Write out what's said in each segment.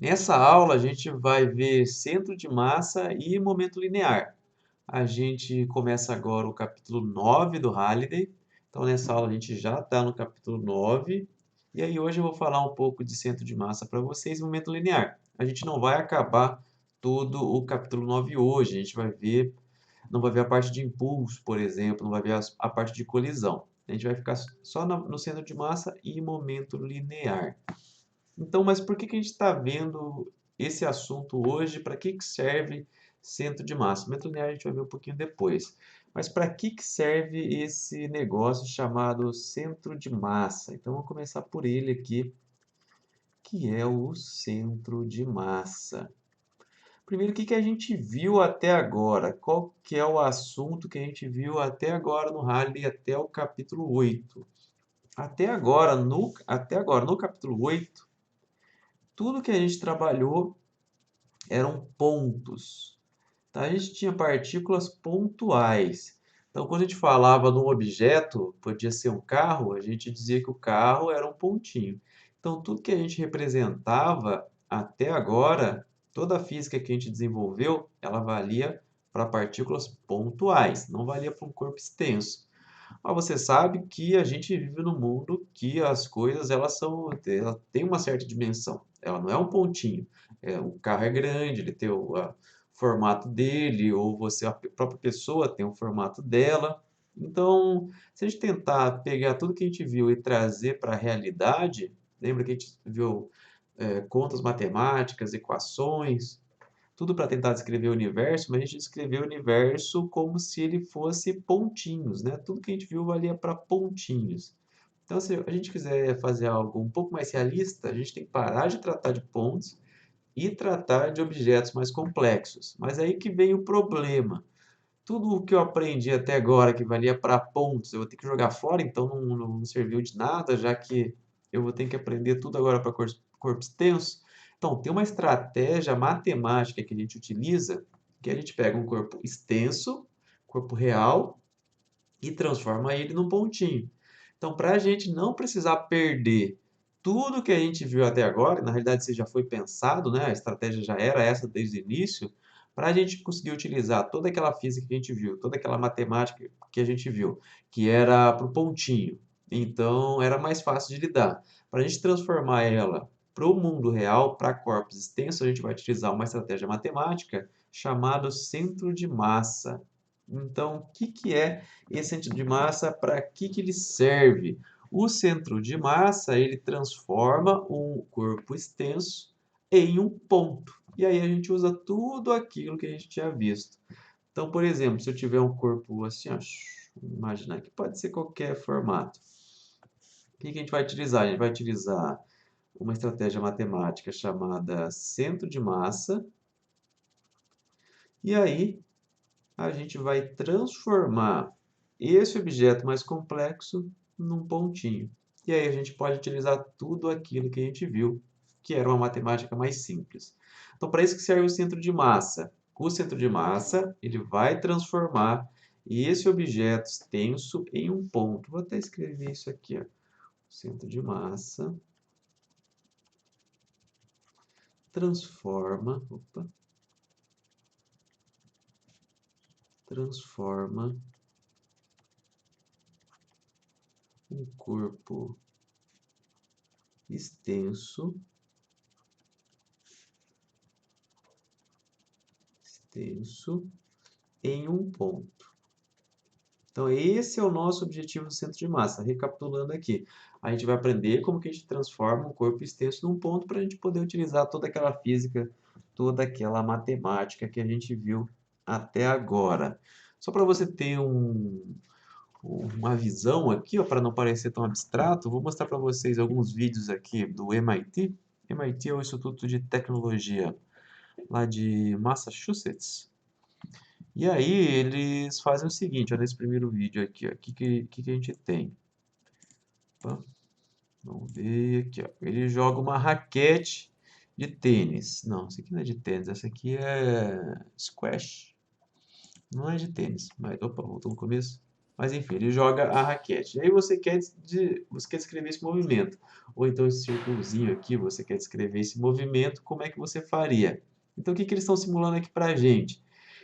Nessa aula, a gente vai ver centro de massa e momento linear. A gente começa agora o capítulo 9 do Halliday. Então, nessa aula, a gente já está no capítulo 9. E aí, hoje eu vou falar um pouco de centro de massa para vocês e momento linear. A gente não vai acabar todo o capítulo 9 hoje. A gente vai ver, não vai ver a parte de impulso, por exemplo, não vai ver a parte de colisão. A gente vai ficar só no centro de massa e momento linear. Então, mas por que que a gente está vendo esse assunto hoje? Para que que serve centro de massa? O método linear a gente vai ver um pouquinho depois. Mas para que que serve esse negócio chamado centro de massa? Então, vamos começar por ele aqui, que é o centro de massa. Primeiro, o que que a gente viu até agora? Qual que é o assunto que a gente viu até agora no Halliday, até o capítulo 8? Até agora, no capítulo 8, tudo que a gente trabalhou eram pontos. Tá? A gente tinha partículas pontuais. Então, quando a gente falava de um objeto, podia ser um carro, a gente dizia que o carro era um pontinho. Então, tudo que a gente representava até agora, toda a física que a gente desenvolveu, ela valia para partículas pontuais, não valia para um corpo extenso. Mas você sabe que a gente vive num mundo que as coisas ela tem uma certa dimensão. Ela não é um pontinho. O carro é grande, ele tem o formato dele, ou a própria pessoa tem o formato dela. Então, se a gente tentar pegar tudo que a gente viu e trazer para a realidade, lembra que a gente viu contas matemáticas, equações, tudo para tentar descrever o universo, mas a gente descreveu o universo como se ele fosse pontinhos, né? Tudo que a gente viu valia para pontinhos. Então, se a gente quiser fazer algo um pouco mais realista, a gente tem que parar de tratar de pontos e tratar de objetos mais complexos. Mas aí que vem o problema. Tudo o que eu aprendi até agora que valia para pontos, eu vou ter que jogar fora, então não serviu de nada, já que eu vou ter que aprender tudo agora para corpo extenso. Então, tem uma estratégia matemática que a gente utiliza, que a gente pega um corpo extenso, corpo real, e transforma ele num pontinho. Então, para a gente não precisar perder tudo que a gente viu até agora, na realidade isso já foi pensado, né? A estratégia já era essa desde o início, para a gente conseguir utilizar toda aquela física que a gente viu, toda aquela matemática que a gente viu, que era para o pontinho. Então, era mais fácil de lidar. Para a gente transformar ela para o mundo real, para corpos extensos, a gente vai utilizar uma estratégia matemática chamada centro de massa. Então, o que que é esse centro de massa? Para que ele serve? O centro de massa, ele transforma um corpo extenso em um ponto. E aí a gente usa tudo aquilo que a gente tinha visto. Então, por exemplo, se eu tiver um corpo assim, ó, vamos imaginar que pode ser qualquer formato. O que que a gente vai utilizar? A gente vai utilizar uma estratégia matemática chamada centro de massa. E aí a gente vai transformar esse objeto mais complexo num pontinho. E aí a gente pode utilizar tudo aquilo que a gente viu, que era uma matemática mais simples. Então, para isso que serve o centro de massa. O centro de massa, ele vai transformar esse objeto extenso em um ponto. Vou até escrever isso aqui, ó. Centro de massa transforma um corpo extenso em um ponto. Então, esse é o nosso objetivo do centro de massa. Recapitulando aqui, a gente vai aprender como que a gente transforma um corpo extenso num ponto para a gente poder utilizar toda aquela física, toda aquela matemática que a gente viu até agora. Só para você ter uma visão aqui, para não parecer tão abstrato, vou mostrar para vocês alguns vídeos aqui do MIT. MIT é o Instituto de Tecnologia lá de Massachusetts. E aí eles fazem o seguinte, olha nesse primeiro vídeo aqui, ó, que a gente tem? Opa, vamos ver aqui, ó. Ele joga uma raquete de tênis. Não, isso aqui não é de tênis, essa aqui é squash. Não é de tênis, mas, opa, voltou no começo. Mas enfim, ele joga a raquete. E aí você quer descrever esse movimento. Ou então esse círculozinho aqui, você quer descrever esse movimento, como é que você faria? Então o que que eles estão simulando aqui para a gente?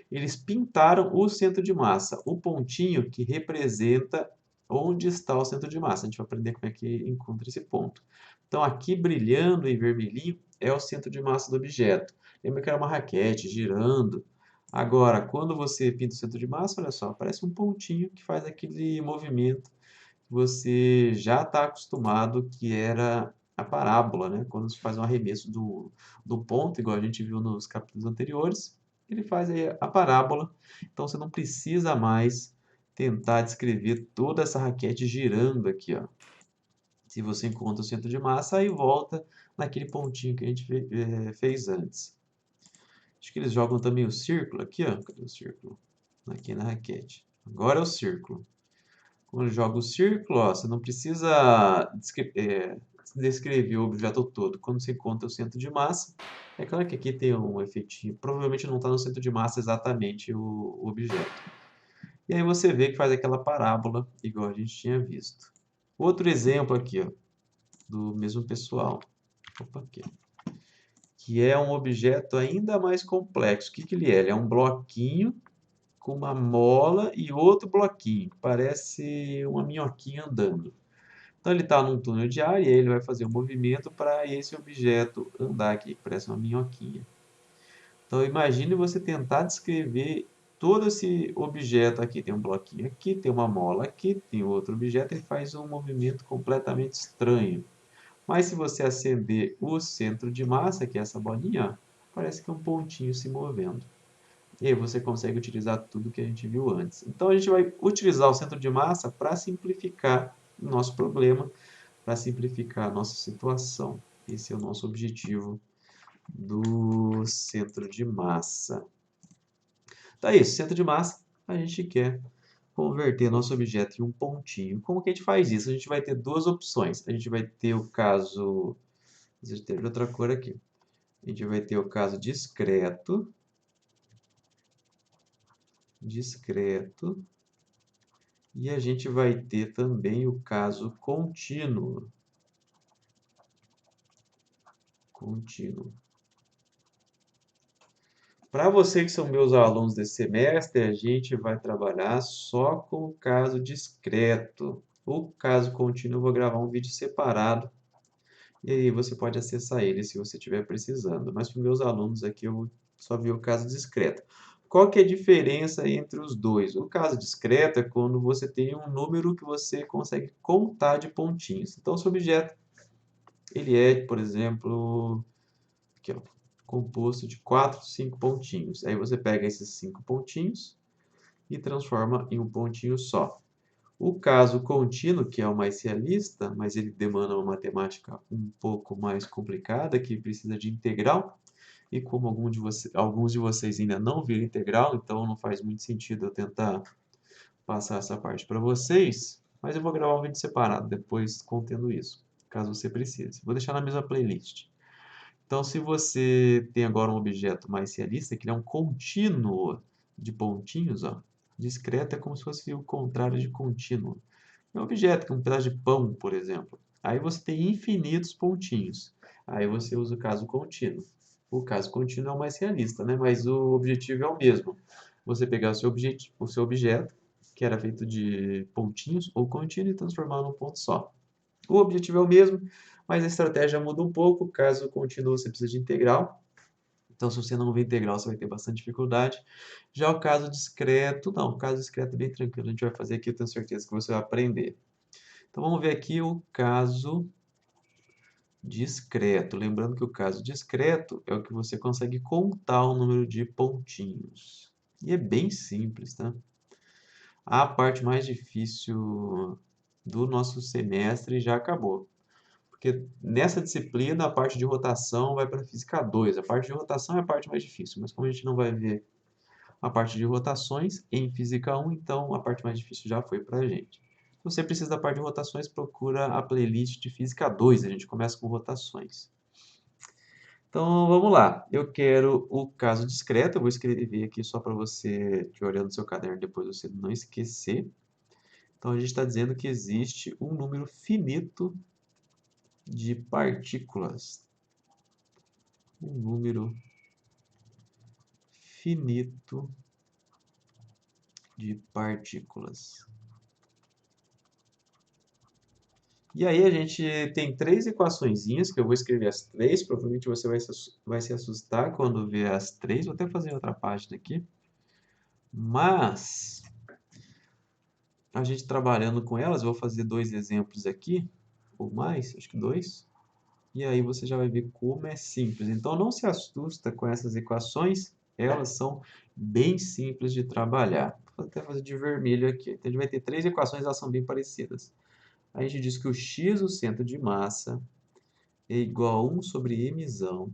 Eles pintaram o centro de massa, o pontinho que representa onde está o centro de massa. A gente vai aprender como é que encontra esse ponto. Então aqui brilhando em vermelhinho é o centro de massa do objeto. Lembra que era uma raquete girando. Agora, quando você pinta o centro de massa, olha só, aparece um pontinho que faz aquele movimento que você já está acostumado, que era a parábola, né? Quando se faz um arremesso do ponto, igual a gente viu nos capítulos anteriores, ele faz aí a parábola. Então você não precisa mais tentar descrever toda essa raquete girando aqui, ó. Se você encontra o centro de massa, aí volta naquele pontinho que a gente fez antes. Acho que eles jogam também o círculo aqui, ó. Cadê o círculo? Aqui na raquete. Agora é o círculo. Quando joga o círculo, ó, você não precisa descrever o objeto todo. Quando você encontra o centro de massa, é claro que aqui tem um efeitinho. Provavelmente não está no centro de massa exatamente o objeto. E aí você vê que faz aquela parábola, igual a gente tinha visto. Outro exemplo aqui, ó, do mesmo pessoal. Opa, aqui. Que é um objeto ainda mais complexo. O que que ele é? Ele é um bloquinho com uma mola e outro bloquinho. Parece uma minhoquinha andando. Então ele está num túnel de ar e aí ele vai fazer um movimento para esse objeto andar aqui, que parece uma minhoquinha. Então imagine você tentar descrever todo esse objeto aqui. Tem um bloquinho aqui, tem uma mola aqui, tem outro objeto, ele faz um movimento completamente estranho. Mas se você acender o centro de massa, que é essa bolinha, ó, parece que é um pontinho se movendo. E aí você consegue utilizar tudo que a gente viu antes. Então a gente vai utilizar o centro de massa para simplificar o nosso problema, para simplificar a nossa situação. Esse é o nosso objetivo do centro de massa. Então é isso, centro de massa, a gente quer converter nosso objeto em um pontinho. Como que a gente faz isso? A gente vai ter duas opções. A gente vai ter o caso... Deixa eu ter de outra cor aqui. A gente vai ter o caso discreto, e a gente vai ter também o caso contínuo. Para vocês que são meus alunos desse semestre, a gente vai trabalhar só com o caso discreto. O caso contínuo eu vou gravar um vídeo separado e aí você pode acessar ele se você estiver precisando. Mas para os meus alunos aqui eu só vi o caso discreto. Qual que é a diferença entre os dois? O caso discreto é quando você tem um número que você consegue contar de pontinhos. Então, seu objeto ele é, por exemplo, aqui, ó, composto de 4, 5 pontinhos. Aí você pega esses 5 pontinhos e transforma em um pontinho só. O caso contínuo, que é o mais realista, mas ele demanda uma matemática um pouco mais complicada, que precisa de integral, e como alguns de vocês ainda não viram integral, então não faz muito sentido eu tentar passar essa parte para vocês, mas eu vou gravar um vídeo separado depois contendo isso, caso você precise. Vou deixar na mesma playlist. Então, se você tem agora um objeto mais realista, que ele é um contínuo de pontinhos, ó, discreto é como se fosse o contrário de contínuo. É um objeto, que é um pedaço de pão, por exemplo. Aí você tem infinitos pontinhos. Aí você usa o caso contínuo. O caso contínuo é o mais realista, né? Mas o objetivo é o mesmo. Você pegar o seu objeto, que era feito de pontinhos ou contínuo, e transformar num ponto só. O objetivo é o mesmo, mas a estratégia muda um pouco. Caso contínuo, você precisa de integral. Então, se você não vê integral, você vai ter bastante dificuldade. Já o caso discreto, não. O caso discreto é bem tranquilo. A gente vai fazer aqui, eu tenho certeza que você vai aprender. Então, vamos ver aqui o caso discreto. Lembrando que o caso discreto é o que você consegue contar o número de pontinhos. E é bem simples, tá? A parte mais difícil do nosso semestre já acabou. Porque nessa disciplina, a parte de rotação vai para a Física 2. A parte de rotação é a parte mais difícil, mas como a gente não vai ver a parte de rotações em Física 1, então a parte mais difícil já foi para a gente. Se você precisa da parte de rotações, procura a playlist de Física 2. A gente começa com rotações. Então vamos lá. Eu quero o caso discreto. Eu vou escrever aqui só para você, que olhando no seu caderno, depois você não esquecer. Então, a gente está dizendo que existe um número finito de partículas. Um número finito de partículas. E aí a gente tem três equaçõezinhas, que eu vou escrever as três, provavelmente você vai se assustar quando ver as três. Vou até fazer outra página aqui. Mas, a gente trabalhando com elas, eu vou fazer dois exemplos aqui, ou mais, acho que dois. E aí você já vai ver como é simples. Então não se assusta com essas equações, elas são bem simples de trabalhar. Vou até fazer de vermelho aqui. Então a gente vai ter três equações, elas são bem parecidas. A gente diz que o x, o centro de massa, é igual a 1 sobre emissão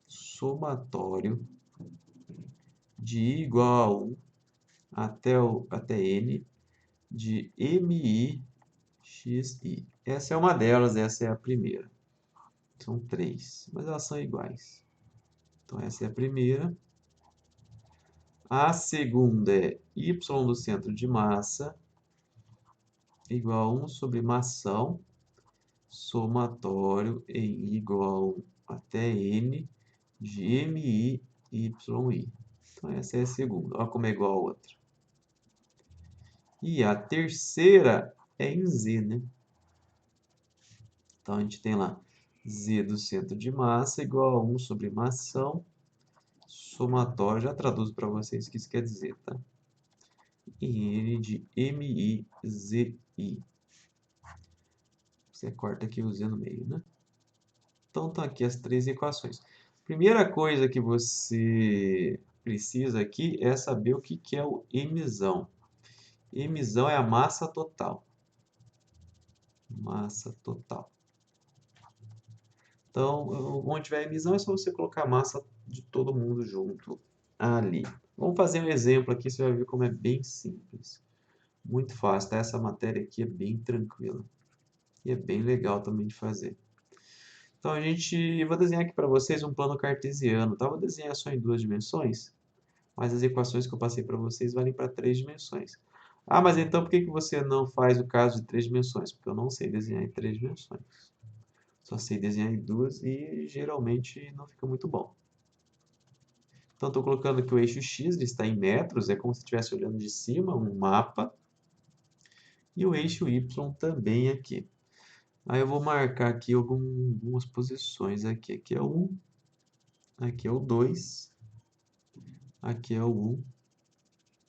somatório de I igual a 1 até n de MI xi. Essa é uma delas, essa é a primeira. São três, mas elas são iguais. Então, essa é a primeira. A segunda é y do centro de massa igual a 1 sobre massão somatório em I igual a 1 até n de MI YI. Então, essa é a segunda. Olha como é igual a outra. E a terceira é em Z, né? Então, a gente tem lá Z do centro de massa igual a 1 sobre massão somatório. Já traduzo para vocês o que isso quer dizer, tá? Em N de MIZI. Você corta aqui o Z no meio, né? Então, estão aqui as três equações. Primeira coisa que você precisa aqui é saber o que é o emissão. Emissão é a massa total. Massa total. Então, onde tiver emissão é só você colocar a massa de todo mundo junto ali. Vamos fazer um exemplo aqui, você vai ver como é bem simples. Muito fácil, tá? Essa matéria aqui é bem tranquila. E é bem legal também de fazer. Então, vou desenhar aqui para vocês um plano cartesiano, tá? Vou desenhar só em duas dimensões, mas as equações que eu passei para vocês valem para três dimensões. Ah, mas então por que você não faz o caso de três dimensões? Porque eu não sei desenhar em três dimensões. Só sei desenhar em duas e geralmente não fica muito bom. Então, estou colocando aqui o eixo X, ele está em metros, é como se estivesse olhando de cima, um mapa. E o eixo Y também aqui. Aí eu vou marcar aqui algumas posições aqui. Aqui é o 1, aqui é o 2, aqui é o 1,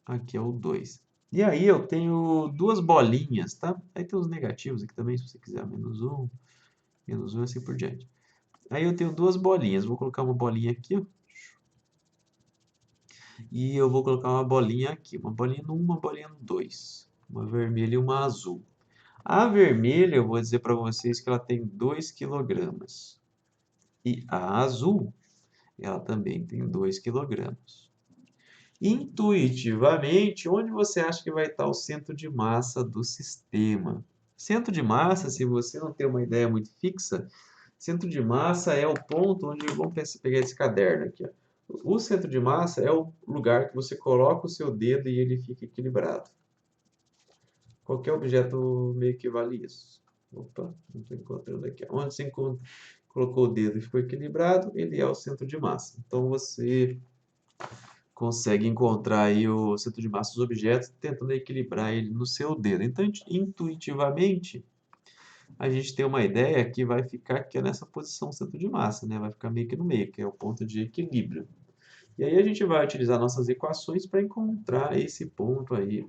aqui é o 2. E aí eu tenho duas bolinhas, tá? Aí tem os negativos aqui também, se você quiser, menos 1 e assim por diante. Aí eu tenho duas bolinhas, vou colocar uma bolinha aqui, ó. E eu vou colocar uma bolinha aqui, uma bolinha no 1, uma bolinha no 2. Uma vermelha e uma azul. A vermelha, eu vou dizer para vocês que ela tem 2 kg. E a azul, ela também tem 2 kg. Intuitivamente, onde você acha que vai estar o centro de massa do sistema? Centro de massa, se você não tem uma ideia muito fixa, centro de massa é o ponto onde, vamos pegar esse caderno aqui, ó. O centro de massa é o lugar que você coloca o seu dedo e ele fica equilibrado. Qualquer objeto meio que vale isso. Opa, não estou encontrando aqui. Onde você colocou o dedo e ficou equilibrado, ele é o centro de massa. Então você consegue encontrar aí o centro de massa dos objetos tentando equilibrar ele no seu dedo. Então, intuitivamente, a gente tem uma ideia que vai ficar aqui nessa posição centro de massa, né? Vai ficar meio que no meio, que é o ponto de equilíbrio. E aí a gente vai utilizar nossas equações para encontrar esse ponto aí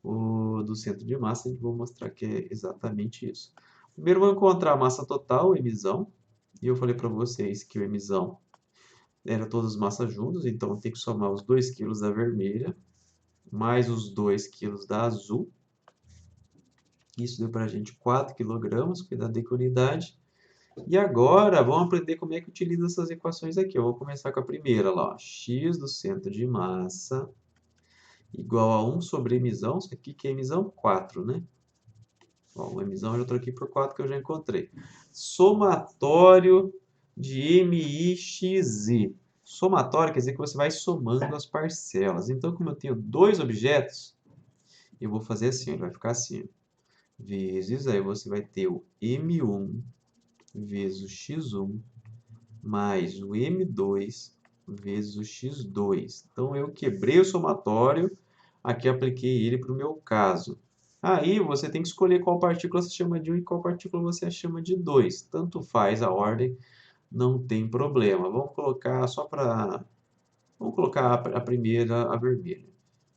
do centro de massa. A gente vai mostrar que é exatamente isso. Primeiro, vou encontrar a massa total, emissão. E eu falei para vocês que o emissão era todas as massas juntas, então tem que somar os 2 kg da vermelha, mais os 2 kg da azul. Isso deu para a gente 4 kg, cuidado com a unidade. E agora, vamos aprender como é que utiliza essas equações aqui. Eu vou começar com a primeira lá, ó. X do centro de massa igual a 1 sobre emissão. Isso aqui que é emissão? 4, né? Bom, a emissão eu já troquei por 4 que eu já encontrei. Somatório de MIXI. Somatório quer dizer que você vai somando as parcelas. Então, como eu tenho dois objetos, eu vou fazer assim, ele vai ficar assim, vezes, aí você vai ter o M1 vezes o X1 mais o M2 vezes o X2. Então, eu quebrei o somatório, aqui apliquei ele para o meu caso. Aí, você tem que escolher qual partícula você chama de 1 e qual partícula você chama de 2. Tanto faz a ordem, não tem problema. Vamos colocar só para... Vamos colocar a primeira, a vermelha.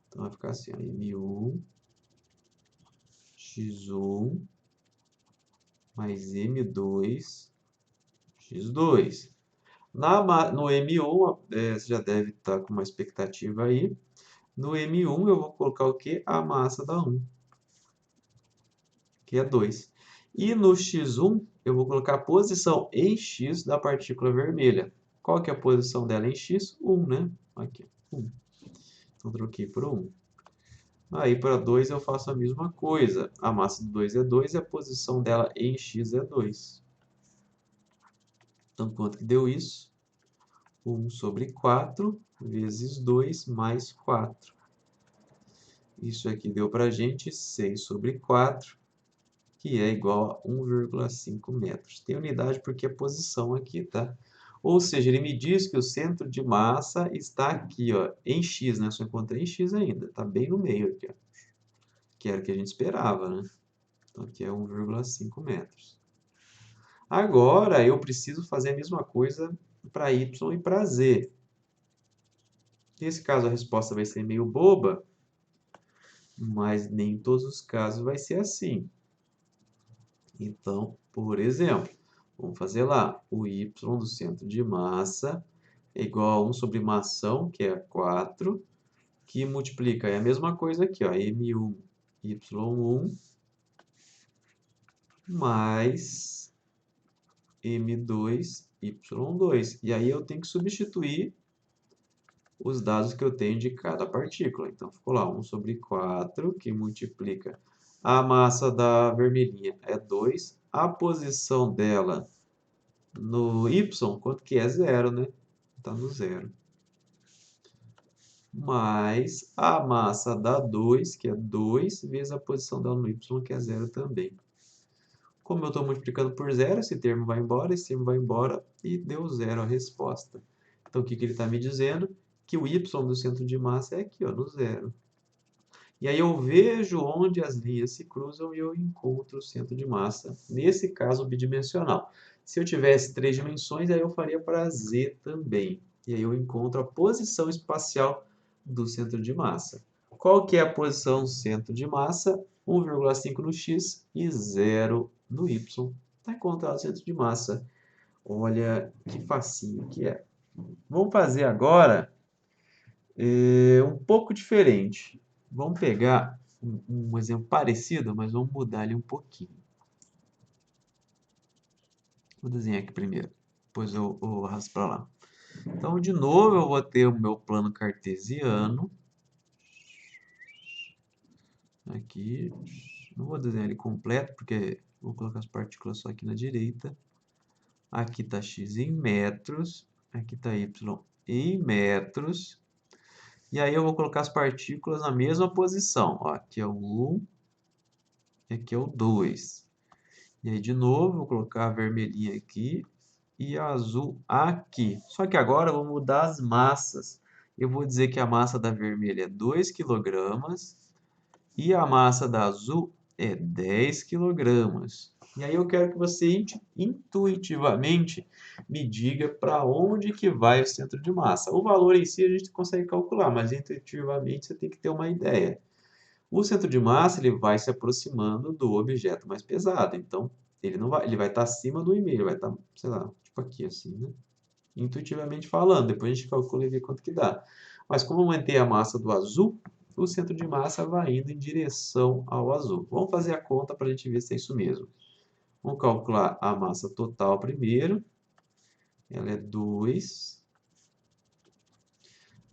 Então, vai ficar assim, ó, M1, X1, mais M2, X2. No M1, você já deve estar com uma expectativa aí. No M1 eu vou colocar o quê? A massa da 1, que é 2. E no X1 eu vou colocar a posição em X da partícula vermelha. Qual que é a posição dela em X? 1, né? Aqui, 1. Então troquei por 1. Aí para 2 eu faço a mesma coisa. A massa do 2 é 2 e a posição dela em X é 2. Então quanto que deu isso? 1 sobre 4 vezes 2 mais 4. Isso aqui deu para a gente 6 sobre 4, que é igual a 1,5 metros. Tem unidade porque é posição aqui, tá? Ou seja, ele me diz que o centro de massa está aqui, ó, em X, né? Só encontrei em X ainda, tá bem no meio aqui, ó. Que era o que a gente esperava, né? Então aqui é 1,5 metros. Agora eu preciso fazer a mesma coisa para Y e para Z. Nesse caso a resposta vai ser meio boba, mas nem em todos os casos vai ser assim. Então, por exemplo, vamos fazer lá, o y do centro de massa é igual a 1 sobre mação, que é 4, que multiplica, é a mesma coisa aqui, ó, M1, Y1, mais M2, Y2. E aí eu tenho que substituir os dados que eu tenho de cada partícula. Então, ficou lá 1 sobre 4, que multiplica a massa da vermelhinha é 2, a posição dela no y, quanto que é? Zero, né? Está no zero. Mais a massa dá 2, que é 2, vezes a posição dela no y, que é zero também. Como eu estou multiplicando por zero, esse termo vai embora, esse termo vai embora e deu zero a resposta. Então, o que ele está me dizendo? Que o y do centro de massa é aqui, ó, no zero. E aí eu vejo onde as linhas se cruzam e eu encontro o centro de massa, nesse caso bidimensional. Se eu tivesse 3 dimensões, aí eu faria para Z também. E aí eu encontro a posição espacial do centro de massa. Qual que é a posição centro de massa? 1,5 no X e 0 no Y. Está encontrado o centro de massa. Olha que facinho que é. Vamos fazer agora um pouco diferente. Vamos pegar um exemplo parecido, mas vamos mudar ele um pouquinho. Vou desenhar aqui primeiro, depois eu arrasto para lá. Então, de novo, eu vou ter o meu plano cartesiano. Aqui, não vou desenhar ele completo, porque vou colocar as partículas só aqui na direita. Aqui está x em metros, aqui está y em metros. E aí eu vou colocar as partículas na mesma posição. Ó, aqui é o 1, aqui é o 2. E aí, de novo, vou colocar a vermelhinha aqui e a azul aqui. Só que agora eu vou mudar as massas. Eu vou dizer que a massa da vermelha é 2 kg e a massa da azul é 10 kg. E aí eu quero que você intuitivamente me diga para onde que vai o centro de massa. O valor em si a gente consegue calcular, mas intuitivamente você tem que ter uma ideia. O centro de massa ele vai se aproximando do objeto mais pesado, então ele vai estar acima do e-mail, ele vai estar, sei lá, tipo aqui assim, né? Intuitivamente falando, depois a gente calcula e vê quanto que dá. Mas como eu aumentei a massa do azul, o centro de massa vai indo em direção ao azul. Vamos fazer a conta para a gente ver se é isso mesmo. Vamos calcular a massa total primeiro. Ela é 2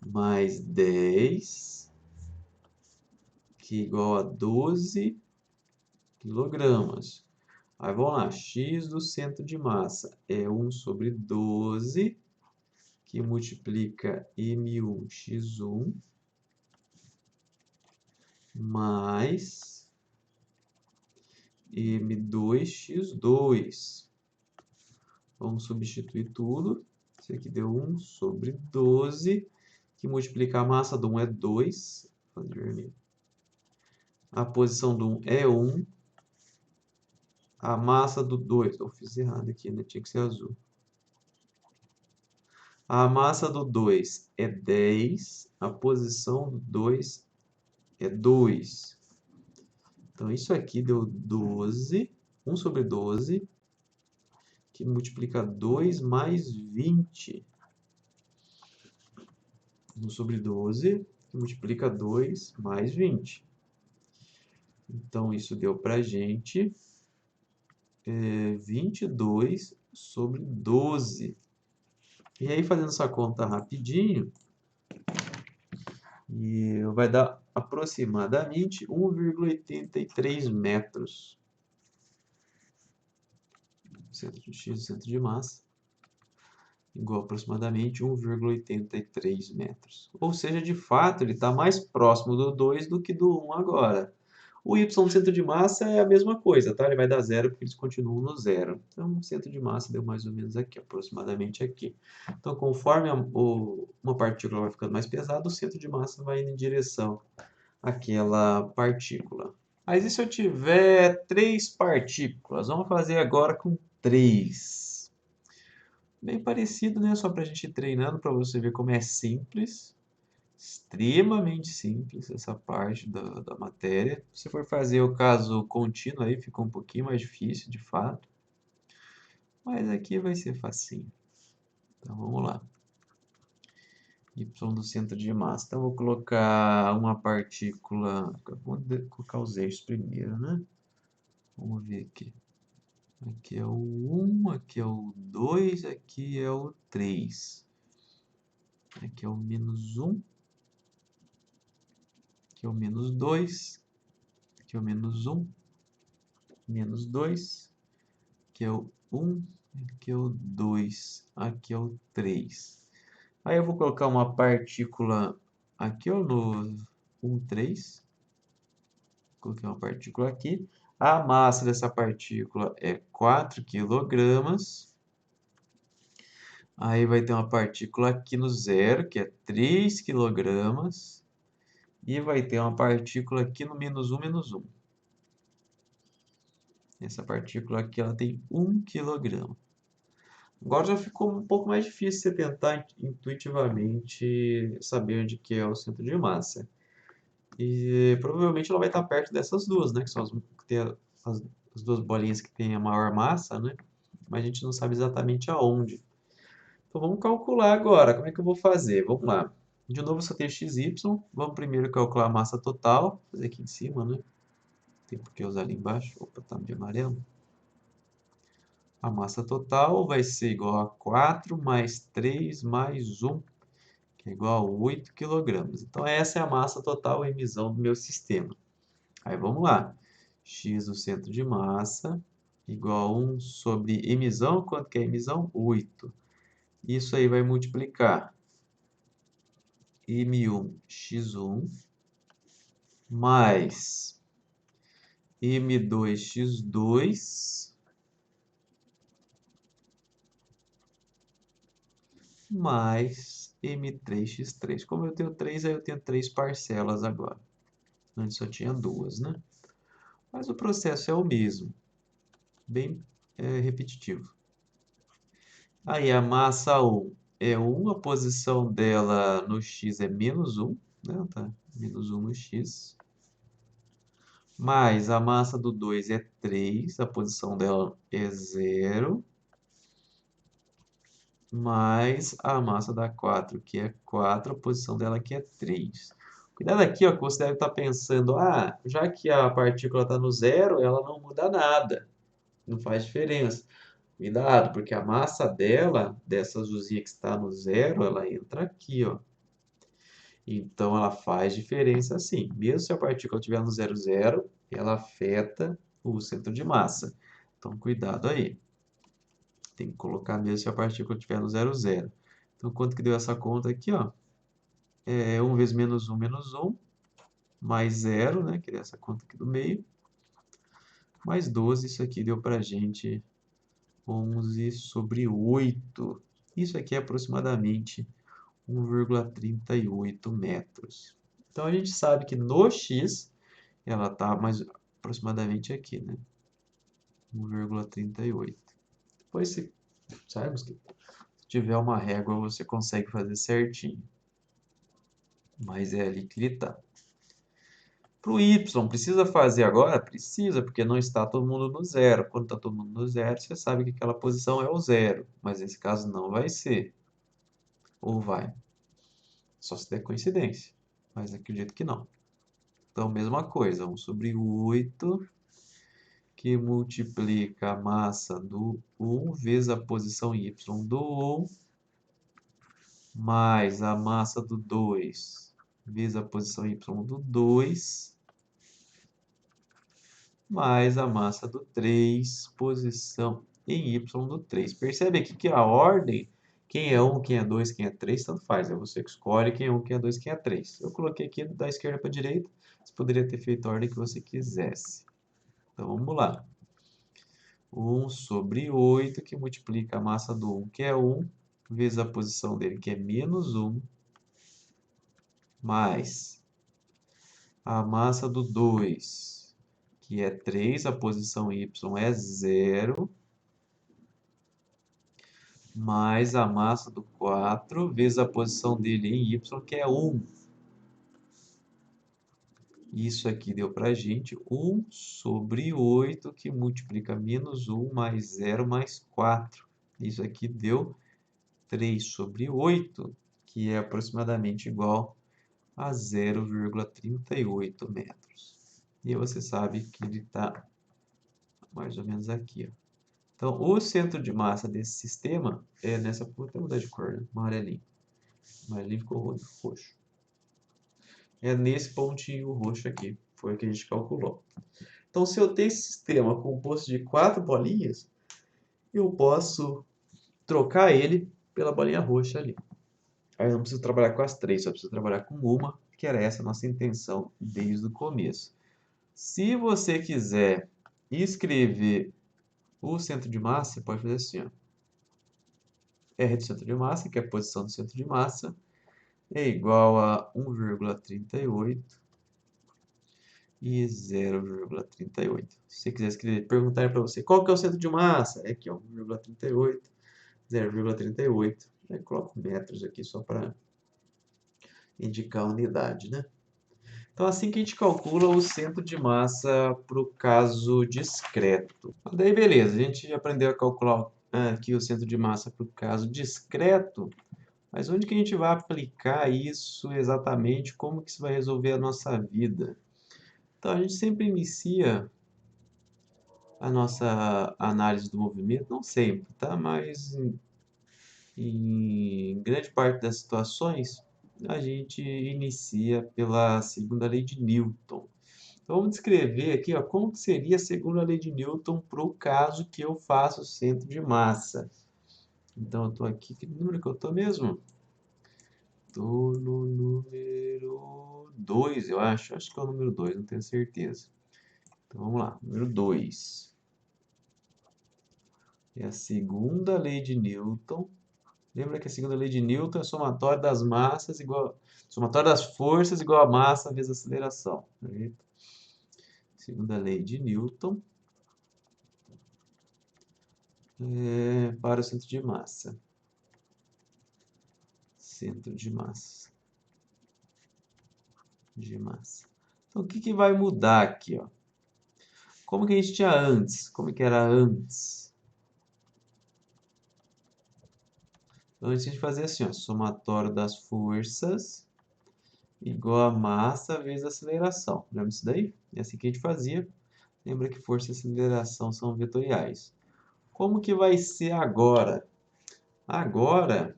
mais 10, que é igual a 12 quilogramas. Aí vamos lá, x do centro de massa é 1 sobre 12, que multiplica M1x1, mais M2x2. Vamos substituir tudo. Isso aqui deu 1 sobre 12, que multiplicar a massa do 1 é 2. A posição do 1 é 1. A massa do 2, eu fiz errado aqui, né? Tinha que ser azul. A massa do 2 é 10. A posição do 2 é 2. Então, isso aqui deu 12. 1 sobre 12, que multiplica 2 mais 20. 1 sobre 12, que multiplica 2 mais 20. Então, isso deu para a gente 22 sobre 12. E aí, fazendo essa conta rapidinho, vai dar aproximadamente 1,83 metros. Centro de X, centro de massa, igual a aproximadamente 1,83 metros. Ou seja, de fato, ele está mais próximo do 2 do que do 1 agora. O y do centro de massa é a mesma coisa, tá? Ele vai dar zero porque eles continuam no zero. Então, o centro de massa deu mais ou menos aqui, aproximadamente aqui. Então, conforme uma partícula vai ficando mais pesada, o centro de massa vai indo em direção àquela partícula. Mas e se eu tiver 3 partículas? Vamos fazer agora com 3. Bem parecido, né? Só para a gente ir treinando, para você ver como é simples. Extremamente simples essa parte da matéria. Se for fazer o caso contínuo aí, fica um pouquinho mais difícil, de fato. Mas aqui vai ser facinho. Então, vamos lá. Y do centro de massa. Então, vou colocar uma partícula... Vou colocar os eixos primeiro, né? Vamos ver aqui. Aqui é o 1, aqui é o 2, aqui é o 3. Aqui é o menos 1. Aqui é o menos 2. Aqui é o menos 1. Menos 2. Aqui é o 1. Aqui é o 2. Aqui é o 3. Aí eu vou colocar uma partícula aqui, ó, no 1, 3. Coloquei uma partícula aqui. A massa dessa partícula é 4 quilogramas. Aí vai ter uma partícula aqui no zero, que é 3 quilogramas. E vai ter uma partícula aqui no menos 1, menos 1. Essa partícula aqui ela tem 1 quilograma. Agora já ficou um pouco mais difícil você tentar intuitivamente saber onde que é o centro de massa. E provavelmente ela vai estar perto dessas duas, né? Que são as duas bolinhas que têm a maior massa, né? Mas a gente não sabe exatamente aonde. Então vamos calcular agora. Como é que eu vou fazer? Vamos lá. De novo, só tem x, y. Vamos primeiro calcular a massa total. Vou fazer aqui em cima, né? Tem por que usar ali embaixo. Opa, tá de amarelo. A massa total vai ser igual a 4 mais 3 mais 1, que é igual a 8 kg. Então, essa é a massa total emisão do meu sistema. Aí, vamos lá. X do centro de massa igual a 1 sobre emissão. Quanto que é emissão? 8. Isso aí vai multiplicar M1x1 mais M2x2 mais M3x3. Como eu tenho 3, aí eu tenho 3 parcelas agora. Antes só tinha 2, né? Mas o processo é o mesmo. Bem repetitivo. Aí a massa 1 é 1, a posição dela no x é menos 1, né? Tá? Menos 1 no x. Mais a massa do 2 é 3, a posição dela é 0. Mais a massa da 4, que é 4, a posição dela aqui é 3. Cuidado aqui, ó, que você deve estar pensando, já que a partícula está no zero, ela não muda nada, não faz diferença. Cuidado, porque a massa dela, dessa azulzinha que está no zero, ela entra aqui, ó. Então, ela faz diferença sim. Mesmo se a partícula estiver no zero, zero, ela afeta o centro de massa. Então, cuidado aí. Tem que colocar mesmo se a partícula estiver no zero, zero. Então, quanto que deu essa conta aqui, ó? 1 vezes menos 1, menos 1. mais 0, né, que é essa conta aqui do meio, mais 12, isso aqui deu para a gente 11/8. Isso aqui é aproximadamente 1,38 metros. Então, a gente sabe que no x, ela está mais aproximadamente aqui, né? 1,38. Depois, se tiver uma régua, você consegue fazer certinho. Mas é ali que ele está. Para o y, precisa fazer agora? Precisa, porque não está todo mundo no zero. Quando está todo mundo no zero, você sabe que aquela posição é o zero. Mas nesse caso não vai ser. Ou vai? Só se der coincidência. Mas acredito que não. Então, mesma coisa. 1/8 que multiplica a massa do 1 vezes a posição y do 1 mais a massa do 2 vezes a posição y do 2 mais a massa do 3, posição em y do 3. Percebe aqui que a ordem, quem é 1, quem é 2, quem é 3, tanto faz. É você que escolhe quem é 1, quem é 2, quem é 3. Eu coloquei aqui da esquerda para a direita. Você poderia ter feito a ordem que você quisesse. Então, vamos lá. 1/8, que multiplica a massa do 1, que é 1, vezes a posição dele, que é menos 1, mais a massa do 2, que é 3, a posição y é 0, mais a massa do 4, vezes a posição dele em y, que é 1. Isso aqui deu para a gente 1/8, que multiplica menos 1 mais 0 mais 4. Isso aqui deu 3/8, que é aproximadamente igual a 0,38 metros. E você sabe que ele está mais ou menos aqui, ó. Então, o centro de massa desse sistema é nessa... Vou até mudar de cor, né? Amarelinho. Amarelinho ficou roxo. É nesse pontinho roxo aqui. Foi o que a gente calculou. Então, se eu tenho esse sistema composto de 4 bolinhas, eu posso trocar ele pela bolinha roxa ali. Aí eu não preciso trabalhar com as 3, só preciso trabalhar com uma, que era essa a nossa intenção desde o começo. Se você quiser escrever o centro de massa, você pode fazer assim, ó. R do centro de massa, que é a posição do centro de massa, é igual a 1,38 e 0,38. Se você quiser escrever, perguntar para você qual que é o centro de massa, é aqui, ó, 1,38, 0,38. Aí coloco metros aqui só para indicar a unidade, né? Então, assim que a gente calcula o centro de massa para o caso discreto. Daí, beleza, a gente aprendeu a calcular aqui o centro de massa para o caso discreto, mas onde que a gente vai aplicar isso exatamente? Como que isso vai resolver a nossa vida? Então, a gente sempre inicia a nossa análise do movimento, não sempre, tá? Mas em grande parte das situações, a gente inicia pela segunda lei de Newton. Então, vamos descrever aqui, ó, como que seria a segunda lei de Newton para o caso que eu faço o centro de massa. Então, eu estou aqui, que número que eu estou mesmo? Estou no número 2, eu acho. Acho que é o número 2, não tenho certeza. Então, vamos lá, número 2. É a segunda lei de Newton. Lembra que a segunda lei de Newton é somatório das massas igual... somatório das forças igual a massa vezes a aceleração. Certo? Segunda lei de Newton. Para o centro de massa. Centro de massa. Então, o que que vai mudar aqui, ó? Como que a gente tinha antes? Como que era antes? Então, antes a gente fazia assim, ó, somatório das forças igual a massa vezes a aceleração. Lembra isso daí? É assim que a gente fazia. Lembra que força e aceleração são vetoriais. Como que vai ser agora? Agora,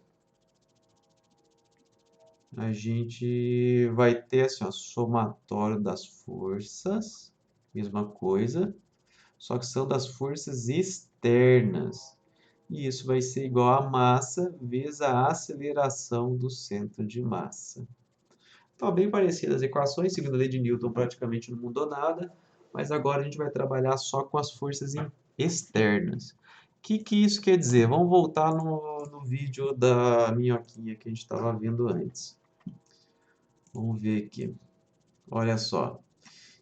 a gente vai ter assim, ó, somatório das forças, mesma coisa, só que são das forças externas. E isso vai ser igual a massa vezes a aceleração do centro de massa. Então, bem parecidas as equações, segundo a lei de Newton, praticamente não mudou nada, mas agora a gente vai trabalhar só com as forças externas. O que isso quer dizer? Vamos voltar no vídeo da minhoquinha que a gente estava vendo antes. Vamos ver aqui. Olha só.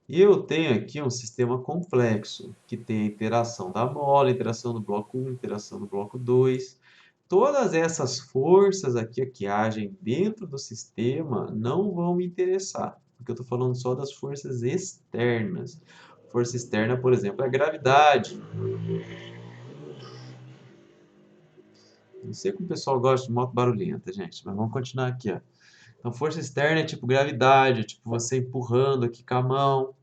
Eu tenho aqui um sistema complexo, que tem a interação da mola, interação do bloco 1, interação do bloco 2. Todas essas forças aqui que agem dentro do sistema não vão me interessar, porque eu estou falando só das forças externas. Força externa, por exemplo, é a gravidade. Não sei como o pessoal gosta de moto barulhenta, gente, mas vamos continuar aqui, ó. Então, força externa é tipo gravidade, é tipo você empurrando aqui com a mão,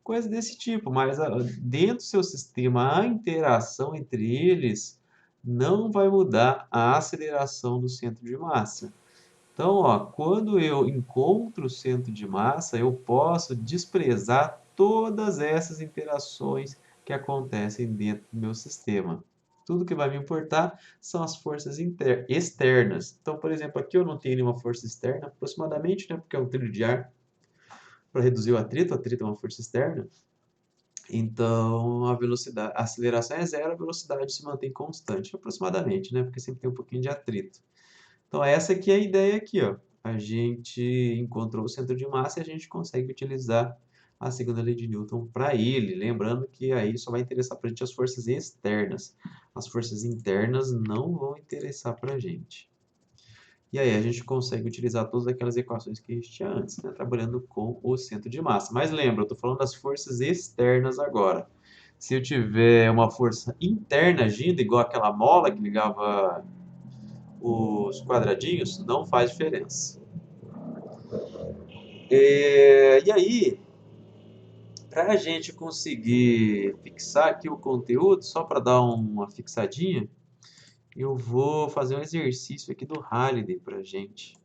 coisa desse tipo, mas dentro do seu sistema, a interação entre eles não vai mudar a aceleração do centro de massa. Então, ó, quando eu encontro o centro de massa, eu posso desprezar todas essas interações que acontecem dentro do meu sistema. Tudo que vai me importar são as forças externas. Então, por exemplo, aqui eu não tenho nenhuma força externa, aproximadamente, né, porque é um trilho de ar para reduzir o atrito é uma força externa. Então, a velocidade, a aceleração é zero, a velocidade se mantém constante, aproximadamente, né, porque sempre tem um pouquinho de atrito. Então, essa aqui é a ideia aqui, ó. A gente encontrou o centro de massa e a gente consegue utilizar a segunda lei de Newton para ele. Lembrando que aí só vai interessar para a gente as forças externas. As forças internas não vão interessar para a gente. E aí a gente consegue utilizar todas aquelas equações que a gente tinha antes, né? Trabalhando com o centro de massa. Mas lembra, eu estou falando das forças externas agora. Se eu tiver uma força interna agindo, igual aquela mola que ligava os quadradinhos, não faz diferença. E aí, para a gente conseguir fixar aqui o conteúdo, só para dar uma fixadinha, eu vou fazer um exercício aqui do Halliday para a gente,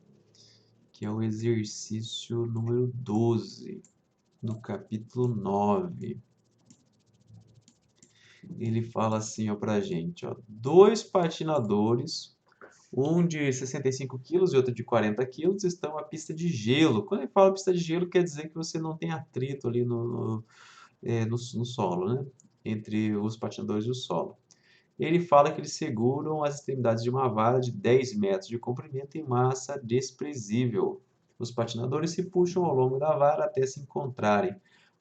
que é o exercício número 12, do capítulo 9. Ele fala assim para a gente, ó, dois patinadores, um de 65 quilos e outro de 40 quilos, estão à pista de gelo. Quando ele fala pista de gelo, quer dizer que você não tem atrito ali no solo, né? Entre os patinadores e o solo. Ele fala que eles seguram as extremidades de uma vara de 10 metros de comprimento e massa desprezível. Os patinadores se puxam ao longo da vara até se encontrarem.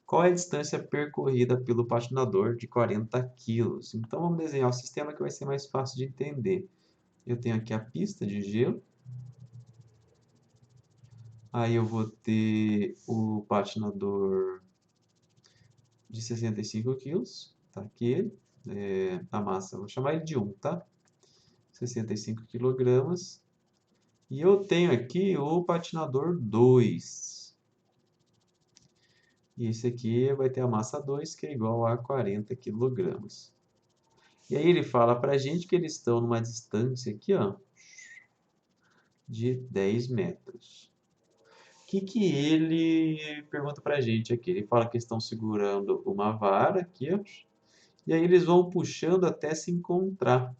Qual é a distância percorrida pelo patinador de 40 quilos? Então vamos desenhar o sistema que vai ser mais fácil de entender. Eu tenho aqui a pista de gelo. Aí eu vou ter o patinador de 65 quilos. Tá aqui ele. A massa, vou chamar ele de 1, tá? 65 quilogramas. E eu tenho aqui o patinador 2. E esse aqui vai ter a massa 2, que é igual a 40 quilogramas. E aí ele fala pra gente que eles estão numa distância aqui, ó, de 10 metros. O que ele pergunta pra gente aqui? Ele fala que estão segurando uma vara aqui, ó, e aí eles vão puxando até se encontrar.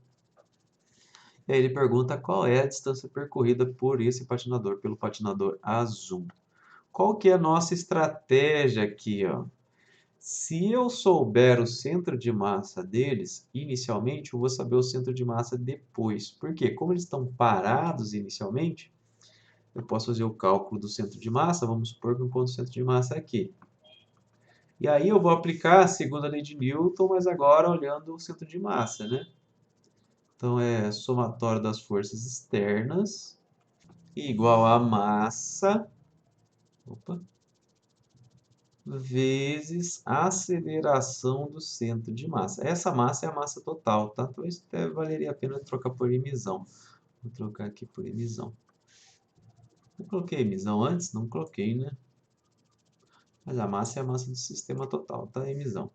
E aí ele pergunta qual é a distância percorrida por esse patinador, pelo patinador azul. Qual que é a nossa estratégia aqui, ó? Se eu souber o centro de massa deles, inicialmente, eu vou saber o centro de massa depois. Por quê? Como eles estão parados inicialmente, eu posso fazer o cálculo do centro de massa, vamos supor que eu encontro o centro de massa aqui. E aí eu vou aplicar a segunda lei de Newton, mas agora olhando o centro de massa, né? Então é somatório das forças externas igual a massa, opa, vezes a aceleração do centro de massa. Essa massa é a massa total, tá? Então isso até valeria a pena trocar por emisão. Vou trocar aqui por emisão. Eu coloquei emisão antes? Não coloquei, né? Mas a massa é a massa do sistema total, tá? Emisão.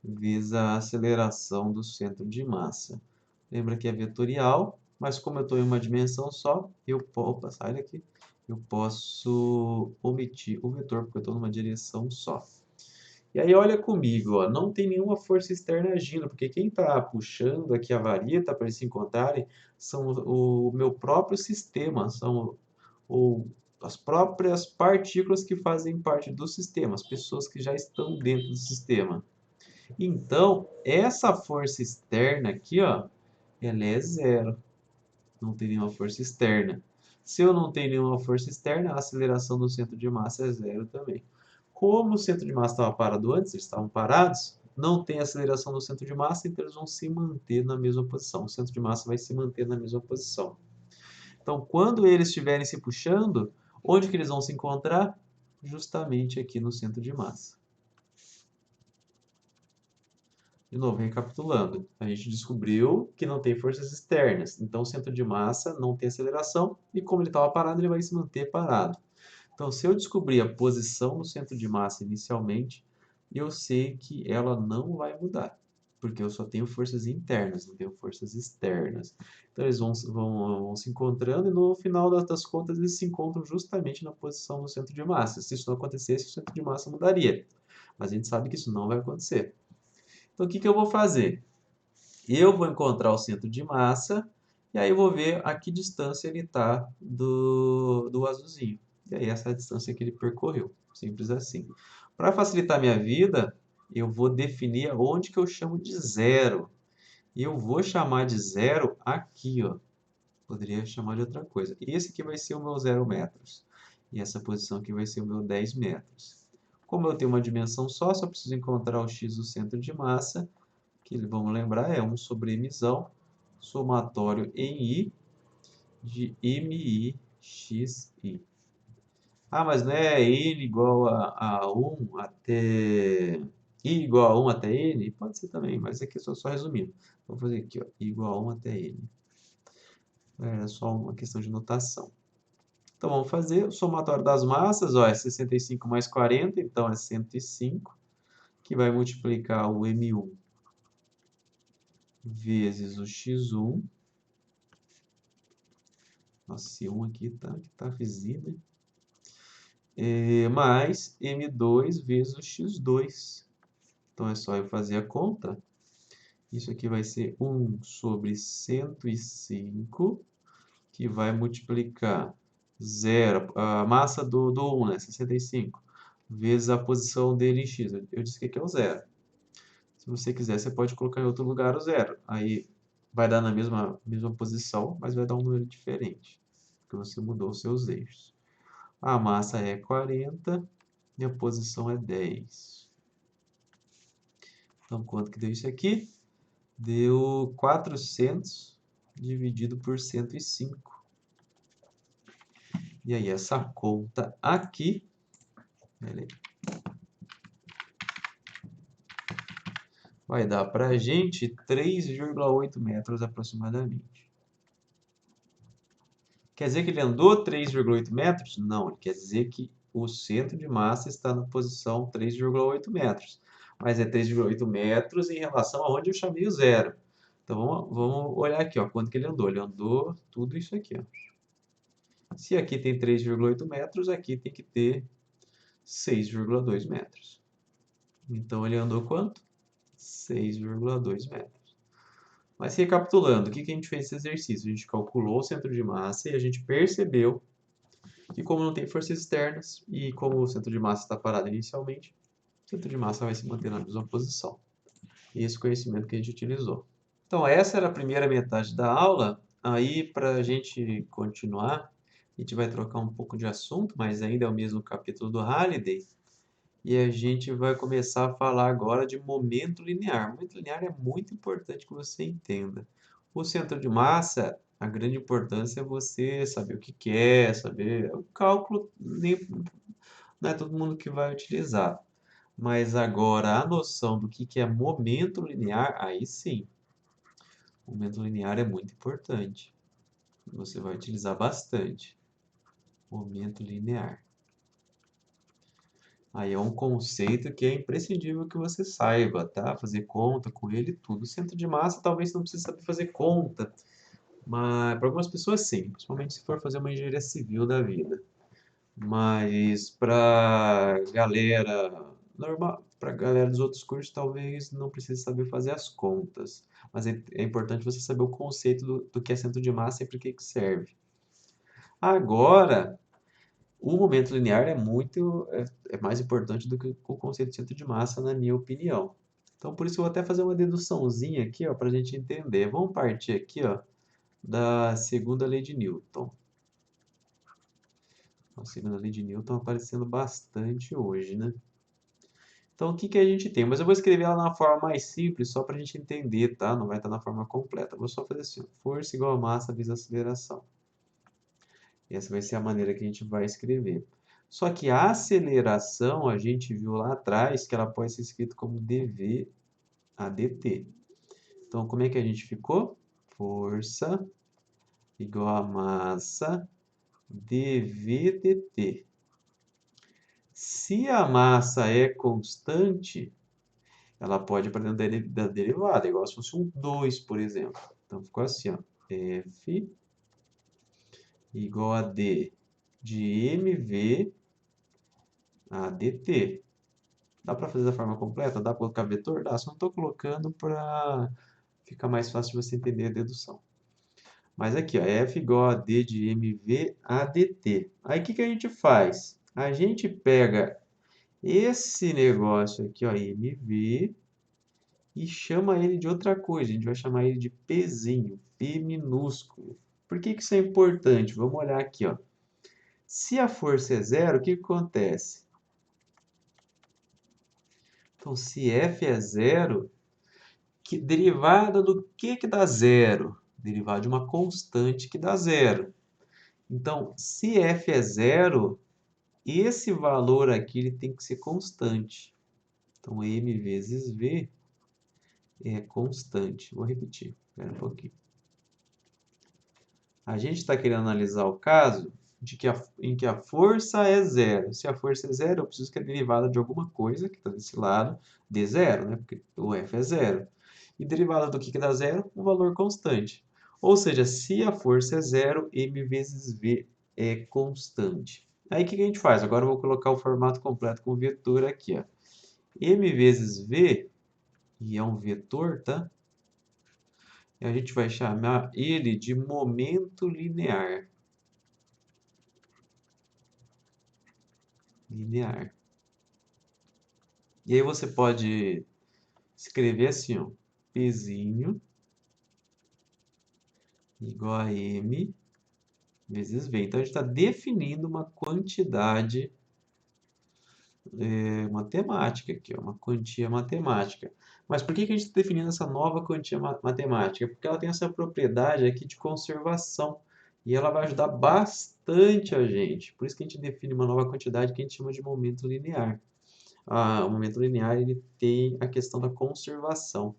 Vezes a aceleração do centro de massa. Lembra que é vetorial, mas como eu estou em uma dimensão só, eu posso sair daqui. Eu posso omitir o vetor, porque eu estou numa direção só. E aí olha comigo, ó, não tem nenhuma força externa agindo, porque quem está puxando aqui a vareta para eles se encontrarem são o meu próprio sistema, são o as próprias partículas que fazem parte do sistema, as pessoas que já estão dentro do sistema. Então, essa força externa aqui, ó, ela é zero. Não tem nenhuma força externa. Se eu não tenho nenhuma força externa, a aceleração do centro de massa é zero também. Como o centro de massa estava parado antes, eles estavam parados, não tem aceleração do centro de massa, então eles vão se manter na mesma posição. O centro de massa vai se manter na mesma posição. Então, quando eles estiverem se puxando, onde que eles vão se encontrar? Justamente aqui no centro de massa. De novo, recapitulando, a gente descobriu que não tem forças externas, então o centro de massa não tem aceleração e como ele estava parado, ele vai se manter parado. Então, se eu descobrir a posição do centro de massa inicialmente, eu sei que ela não vai mudar, porque eu só tenho forças internas, não tenho forças externas. Então, eles vão se encontrando e no final das contas eles se encontram justamente na posição do centro de massa. Se isso não acontecesse, o centro de massa mudaria. Mas a gente sabe que isso não vai acontecer. Então, o que eu vou fazer? Eu vou encontrar o centro de massa e aí eu vou ver a que distância ele está do azulzinho. E aí essa é a distância que ele percorreu. Simples assim. Para facilitar minha vida, eu vou definir onde que eu chamo de zero. E eu vou chamar de zero aqui, ó. Poderia chamar de outra coisa. Esse aqui vai ser o meu 0 metros. E essa posição aqui vai ser o meu 10 metros. Como eu tenho uma dimensão só preciso encontrar o x do centro de massa, que vamos lembrar é 1 sobre mzão, somatório em I de MIXI. Ah, mas não é N igual a 1 até... I igual a 1 até N? Pode ser também, mas aqui eu só resumindo. Vou fazer aqui, ó, I igual a 1 até N. É só uma questão de notação. Então, vamos fazer o somatório das massas, ó, é 65 mais 40, então é 105, que vai multiplicar o M1 vezes o X1. Nossa, esse 1 aqui tá visível. Mais M2 vezes o X2. Então, é só eu fazer a conta. Isso aqui vai ser 1 sobre 105, que vai multiplicar 0, a massa do 1, né, 65, vezes a posição dele em x. Eu disse que aqui é o 0. Se você quiser, você pode colocar em outro lugar o 0. Aí vai dar na mesma posição, mas vai dar um número diferente, porque você mudou os seus eixos. A massa é 40 e a posição é 10. Então, quanto que deu isso aqui? Deu 400 dividido por 105. E aí, essa conta aqui, vai dar para a gente 3,8 metros aproximadamente. Quer dizer que ele andou 3,8 metros? Não, ele quer dizer que o centro de massa está na posição 3,8 metros. Mas é 3,8 metros em relação a onde eu chamei o zero. Então vamos olhar aqui, ó, quanto que ele andou. Ele andou tudo isso aqui, ó. Se aqui tem 3,8 metros, aqui tem que ter 6,2 metros. Então ele andou quanto? 6,2 metros. Mas recapitulando, o que a gente fez nesse exercício? A gente calculou o centro de massa e a gente percebeu que como não tem forças externas e como o centro de massa está parado inicialmente, o centro de massa vai se manter na mesma posição. E esse conhecimento que a gente utilizou. Então essa era a primeira metade da aula. Aí para a gente continuar, a gente vai trocar um pouco de assunto, mas ainda é o mesmo capítulo do Halliday. E a gente vai começar a falar agora de momento linear. Momento linear é muito importante que você entenda. O centro de massa, a grande importância é você saber o que quer, saber o cálculo, nem, não é todo mundo que vai utilizar. Mas agora a noção do que é momento linear, aí sim. Momento linear é muito importante. Você vai utilizar bastante. Momento linear. Aí é um conceito que é imprescindível que você saiba, tá? Fazer conta com ele e tudo. O centro de massa talvez não precise saber fazer conta, mas para algumas pessoas sim, principalmente se for fazer uma engenharia civil da vida. Mas para galera normal, para galera dos outros cursos, talvez não precise saber fazer as contas. Mas é importante você saber o conceito do que é centro de massa e para que serve. Agora, O momento linear é mais importante do que o conceito de centro de massa, na minha opinião. Então, por isso eu vou até fazer uma deduçãozinha aqui, ó, para a gente entender. Vamos partir aqui, ó, da segunda lei de Newton. A segunda lei de Newton aparecendo bastante hoje, né? Então, o que que a gente tem? Mas eu vou escrever ela na forma mais simples, só para a gente entender, tá? Não vai estar na forma completa. Vou só fazer assim, ó, força igual a massa vezes aceleração. Essa vai ser a maneira que a gente vai escrever. Só que a aceleração, a gente viu lá atrás que ela pode ser escrita como dv a dt. Então, como é que a gente ficou? Força igual a massa dv dt. Se a massa é constante, ela pode ir para dentro da derivada, igual se fosse um 2, por exemplo. Então, ficou assim, ó, F igual a D de mv a dt. Dá para fazer da forma completa? Dá para colocar vetor? Dá, só não estou colocando para ficar mais fácil de você entender a dedução. Mas aqui, ó, F igual a D de mv a dt. Aí, o que que a gente faz? A gente pega esse negócio aqui, ó, mv, e chama ele de outra coisa. A gente vai chamar ele de Pzinho, P minúsculo. Por que que isso é importante? Vamos olhar aqui, ó. Se a força é zero, o que que acontece? Então, se F é zero, derivada do que dá zero? Derivada de uma constante que dá zero. Então, se F é zero, esse valor aqui ele tem que ser constante. Então, m vezes v é constante. Vou repetir, espera um pouquinho. A gente está querendo analisar o caso em que a força é zero. Se a força é zero, eu preciso que a derivada de alguma coisa que está desse lado dê zero, né? Porque o F é zero. E derivada do que dá zero? Um valor constante. Ou seja, se a força é zero, m vezes v é constante. Aí o que a gente faz? Agora eu vou colocar o formato completo com vetor aqui, ó. M vezes v, e é um vetor, tá? E a gente vai chamar ele de momento linear. Linear. E aí você pode escrever assim, ó, Pzinho igual a M vezes V. Então, a gente está definindo uma quantidade matemática aqui, ó, uma quantia matemática. Mas por que que a gente está definindo essa nova quantia matemática? Porque ela tem essa propriedade aqui de conservação. E ela vai ajudar bastante a gente. Por isso que a gente define uma nova quantidade que a gente chama de momento linear. O momento linear ele tem a questão da conservação.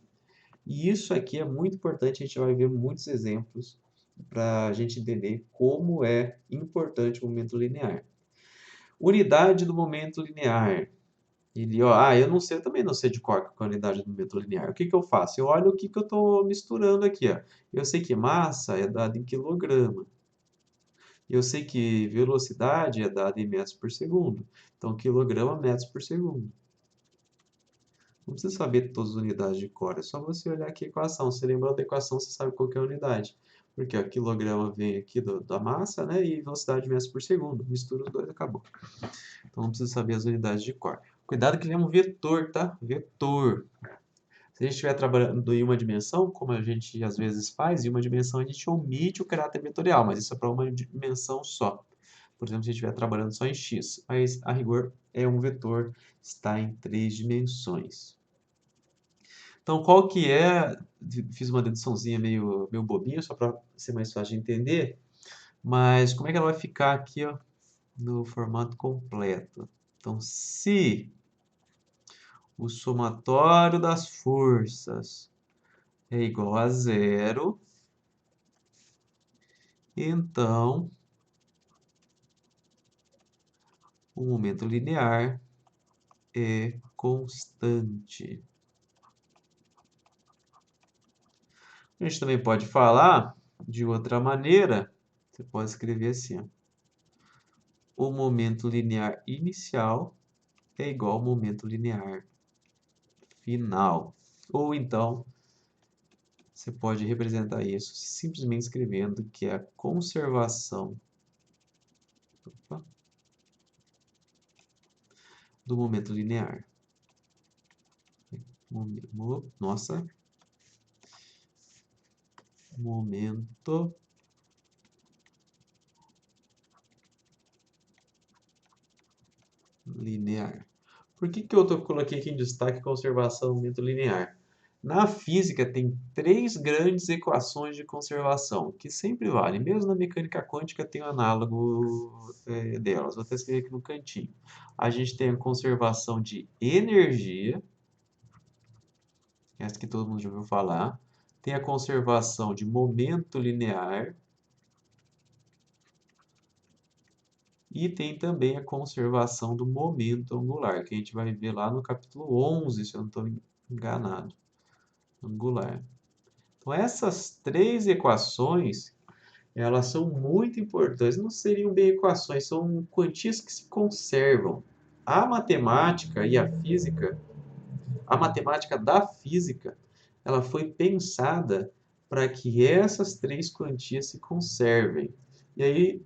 E isso aqui é muito importante, a gente vai ver muitos exemplos para a gente entender como é importante o momento linear. Unidade do momento linear. Ele, ó, eu não sei, eu também não sei de cor qual é a unidade do momento linear. O que que eu faço? Eu olho o que que eu estou misturando aqui, ó. Eu sei que massa é dada em quilograma. Eu sei que velocidade é dada em metros por segundo. Então, quilograma, metros por segundo. Não precisa saber todas as unidades de cor, é só você olhar aqui a equação. Se lembrou da equação, você sabe qual que é a unidade. Porque o quilograma vem aqui da massa, né? E velocidade metros por segundo. Mistura os dois, acabou. Então não precisa saber as unidades de cor. Cuidado que ele é um vetor, tá? Vetor. Se a gente estiver trabalhando em uma dimensão, como a gente às vezes faz, em uma dimensão a gente omite o caráter vetorial, mas isso é para uma dimensão só. Por exemplo, se a gente estiver trabalhando só em x, mas a rigor é um vetor, está em 3 dimensões. Então, qual que é? Fiz uma deduçãozinha meio bobinha, só para ser mais fácil de entender. Mas como é que ela vai ficar aqui, ó, no formato completo? Então, se o somatório das forças é igual a zero, então o momento linear é constante. A gente também pode falar de outra maneira. Você pode escrever assim, ó. O momento linear inicial é igual ao momento linear final. Ou então, você pode representar isso simplesmente escrevendo que é a conservação. Opa. do momento linear. Nossa. Momento linear. Por que que eu coloquei aqui em destaque conservação do momento linear? Na física tem três grandes equações de conservação, que sempre valem. Mesmo na mecânica quântica tem um análogo delas. Vou até escrever aqui no cantinho. A gente tem a conservação de energia, essa que todo mundo já ouviu falar. Tem a conservação de momento linear. E tem também a conservação do momento angular, que a gente vai ver lá no capítulo 11, se eu não estou enganado. Angular. Então, essas três equações, elas são muito importantes. Não seriam bem equações, são quantias que se conservam. A matemática e a física, a matemática da física, ela foi pensada para que essas três quantias se conservem. E aí,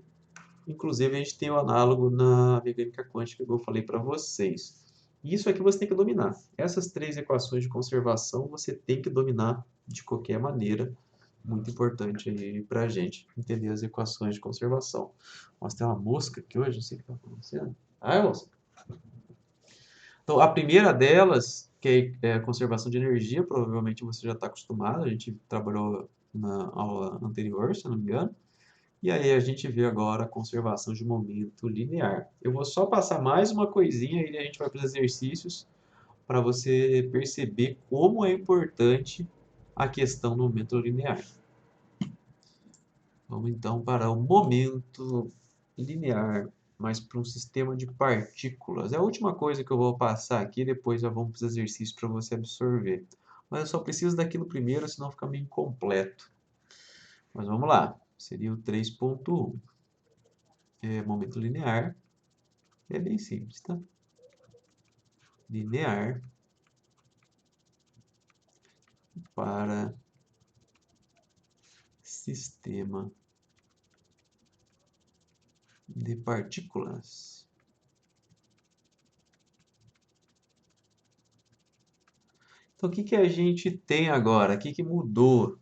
inclusive, a gente tem o análogo na mecânica quântica que eu falei para vocês. Isso aqui você tem que dominar. Essas três equações de conservação você tem que dominar de qualquer maneira. Muito importante aí para a gente entender as equações de conservação. Nossa, tem uma mosca aqui hoje, não sei o que está acontecendo. Ah, é mosca. Então, a primeira delas, que é a conservação de energia, provavelmente você já está acostumado, a gente trabalhou na aula anterior, se eu não me engano. E aí a gente vê agora a conservação de momento linear. Eu vou só passar mais uma coisinha e a gente vai para os exercícios para você perceber como é importante a questão do momento linear. Vamos então para o momento linear, mas para um sistema de partículas. É a última coisa que eu vou passar aqui, depois já vamos para os exercícios para você absorver. Mas eu só preciso daquilo primeiro, senão fica meio incompleto. Mas vamos lá, seria o 3.1. Momento linear. É bem simples, tá? Linear para sistema de partículas. Então, o que que a gente tem agora? O que que mudou?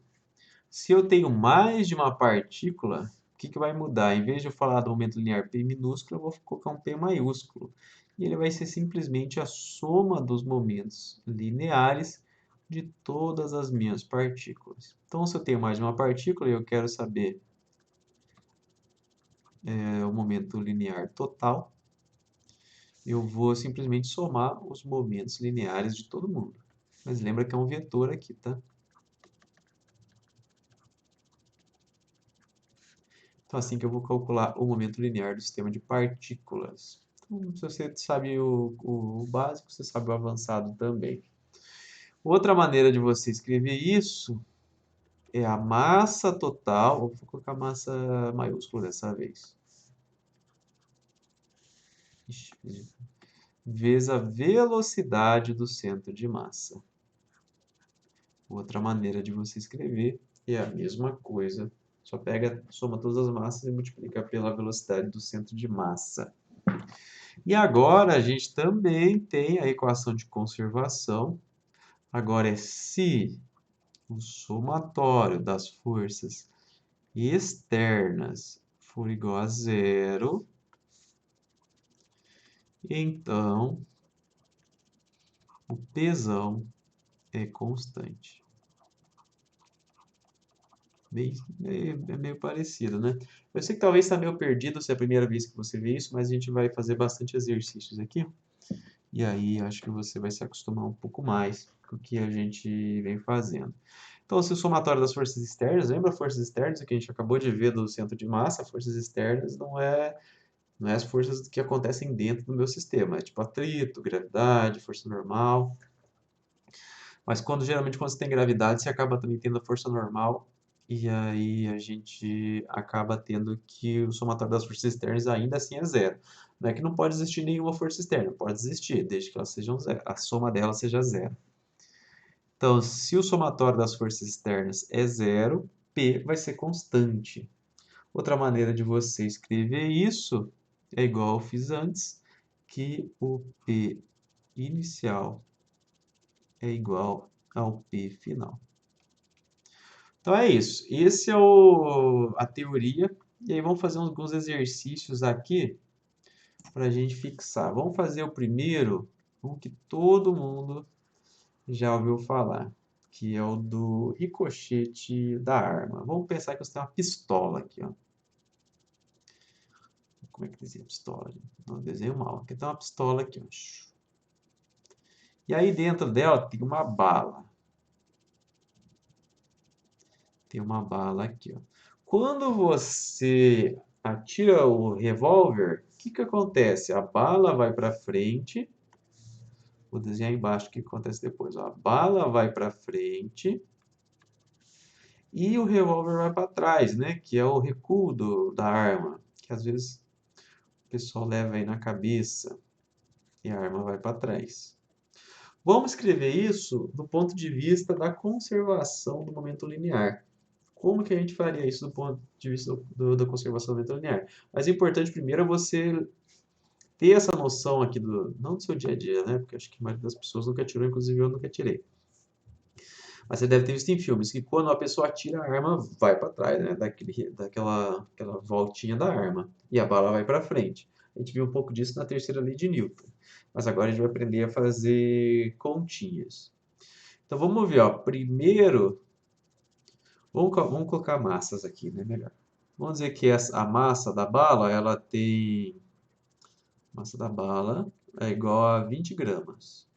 Se eu tenho mais de uma partícula, o que que vai mudar? Em vez de eu falar do momento linear P minúsculo, eu vou colocar um P maiúsculo. E ele vai ser simplesmente a soma dos momentos lineares de todas as minhas partículas. Então, se eu tenho mais de uma partícula e eu quero saber o momento linear total, eu vou simplesmente somar os momentos lineares de todo mundo. Mas lembra que é um vetor aqui, tá? Então, assim que eu vou calcular o momento linear do sistema de partículas. Então, se você sabe o básico, você sabe o avançado também. Outra maneira de você escrever isso é a massa total, vou colocar massa maiúscula dessa vez, vezes a velocidade do centro de massa. Outra maneira de você escrever é a mesma coisa, só pega, soma todas as massas e multiplica pela velocidade do centro de massa. E agora a gente também tem a equação de conservação. Agora é se o somatório das forças externas for igual a zero, então o pesão é constante. É meio parecido, né? Eu sei que talvez está meio perdido se é a primeira vez que você vê isso, mas a gente vai fazer bastante exercícios aqui. E aí acho que você vai se acostumar um pouco mais com o que a gente vem fazendo. Então, se o somatório das forças externas, lembra forças externas que a gente acabou de ver do centro de massa? Forças externas não é as forças que acontecem dentro do meu sistema, é tipo atrito, gravidade, força normal. Mas geralmente quando você tem gravidade, você acaba também tendo a força normal, e aí a gente acaba tendo que o somatório das forças externas ainda assim é zero. Não é que não pode existir nenhuma força externa, pode existir, desde que elas sejam zero, a soma delas seja zero. Então, se o somatório das forças externas é zero, P vai ser constante. Outra maneira de você escrever isso é igual eu fiz antes, que o P inicial é igual ao P final. Então é isso. Esse é a teoria. E aí vamos fazer alguns exercícios aqui para a gente fixar. Vamos fazer o primeiro, o que todo mundo já ouviu falar, que é o do ricochete da arma. Vamos pensar que você tem uma pistola aqui, ó. Como é que desenha pistola? Não desenho mal. Aqui tem uma pistola aqui, ó. E aí dentro dela tem uma bala. Tem uma bala aqui, ó. Quando você atira o revólver, o que que acontece? A bala vai para frente. Vou desenhar embaixo o que acontece depois. Ó. A bala vai para frente e o revólver vai para trás, né? Que é o recuo da arma, que às vezes o pessoal leva aí na cabeça e a arma vai para trás. Vamos escrever isso do ponto de vista da conservação do momento linear. Como que a gente faria isso do ponto de vista da conservação do momento linear? Mas o importante primeiro é você ter essa noção aqui não do seu dia a dia, né? Porque acho que a maioria das pessoas nunca tirou, inclusive eu nunca tirei. Mas você deve ter visto em filmes que quando a pessoa atira, a arma vai para trás, né? Aquela voltinha da arma. E a bala vai para frente. A gente viu um pouco disso na terceira lei de Newton. Mas agora a gente vai aprender a fazer continhas. Então vamos ver, ó. Primeiro, vamos colocar massas aqui, né? Melhor. Vamos dizer que a massa da bala, ela tem... Massa da bala é igual a 20 gramas.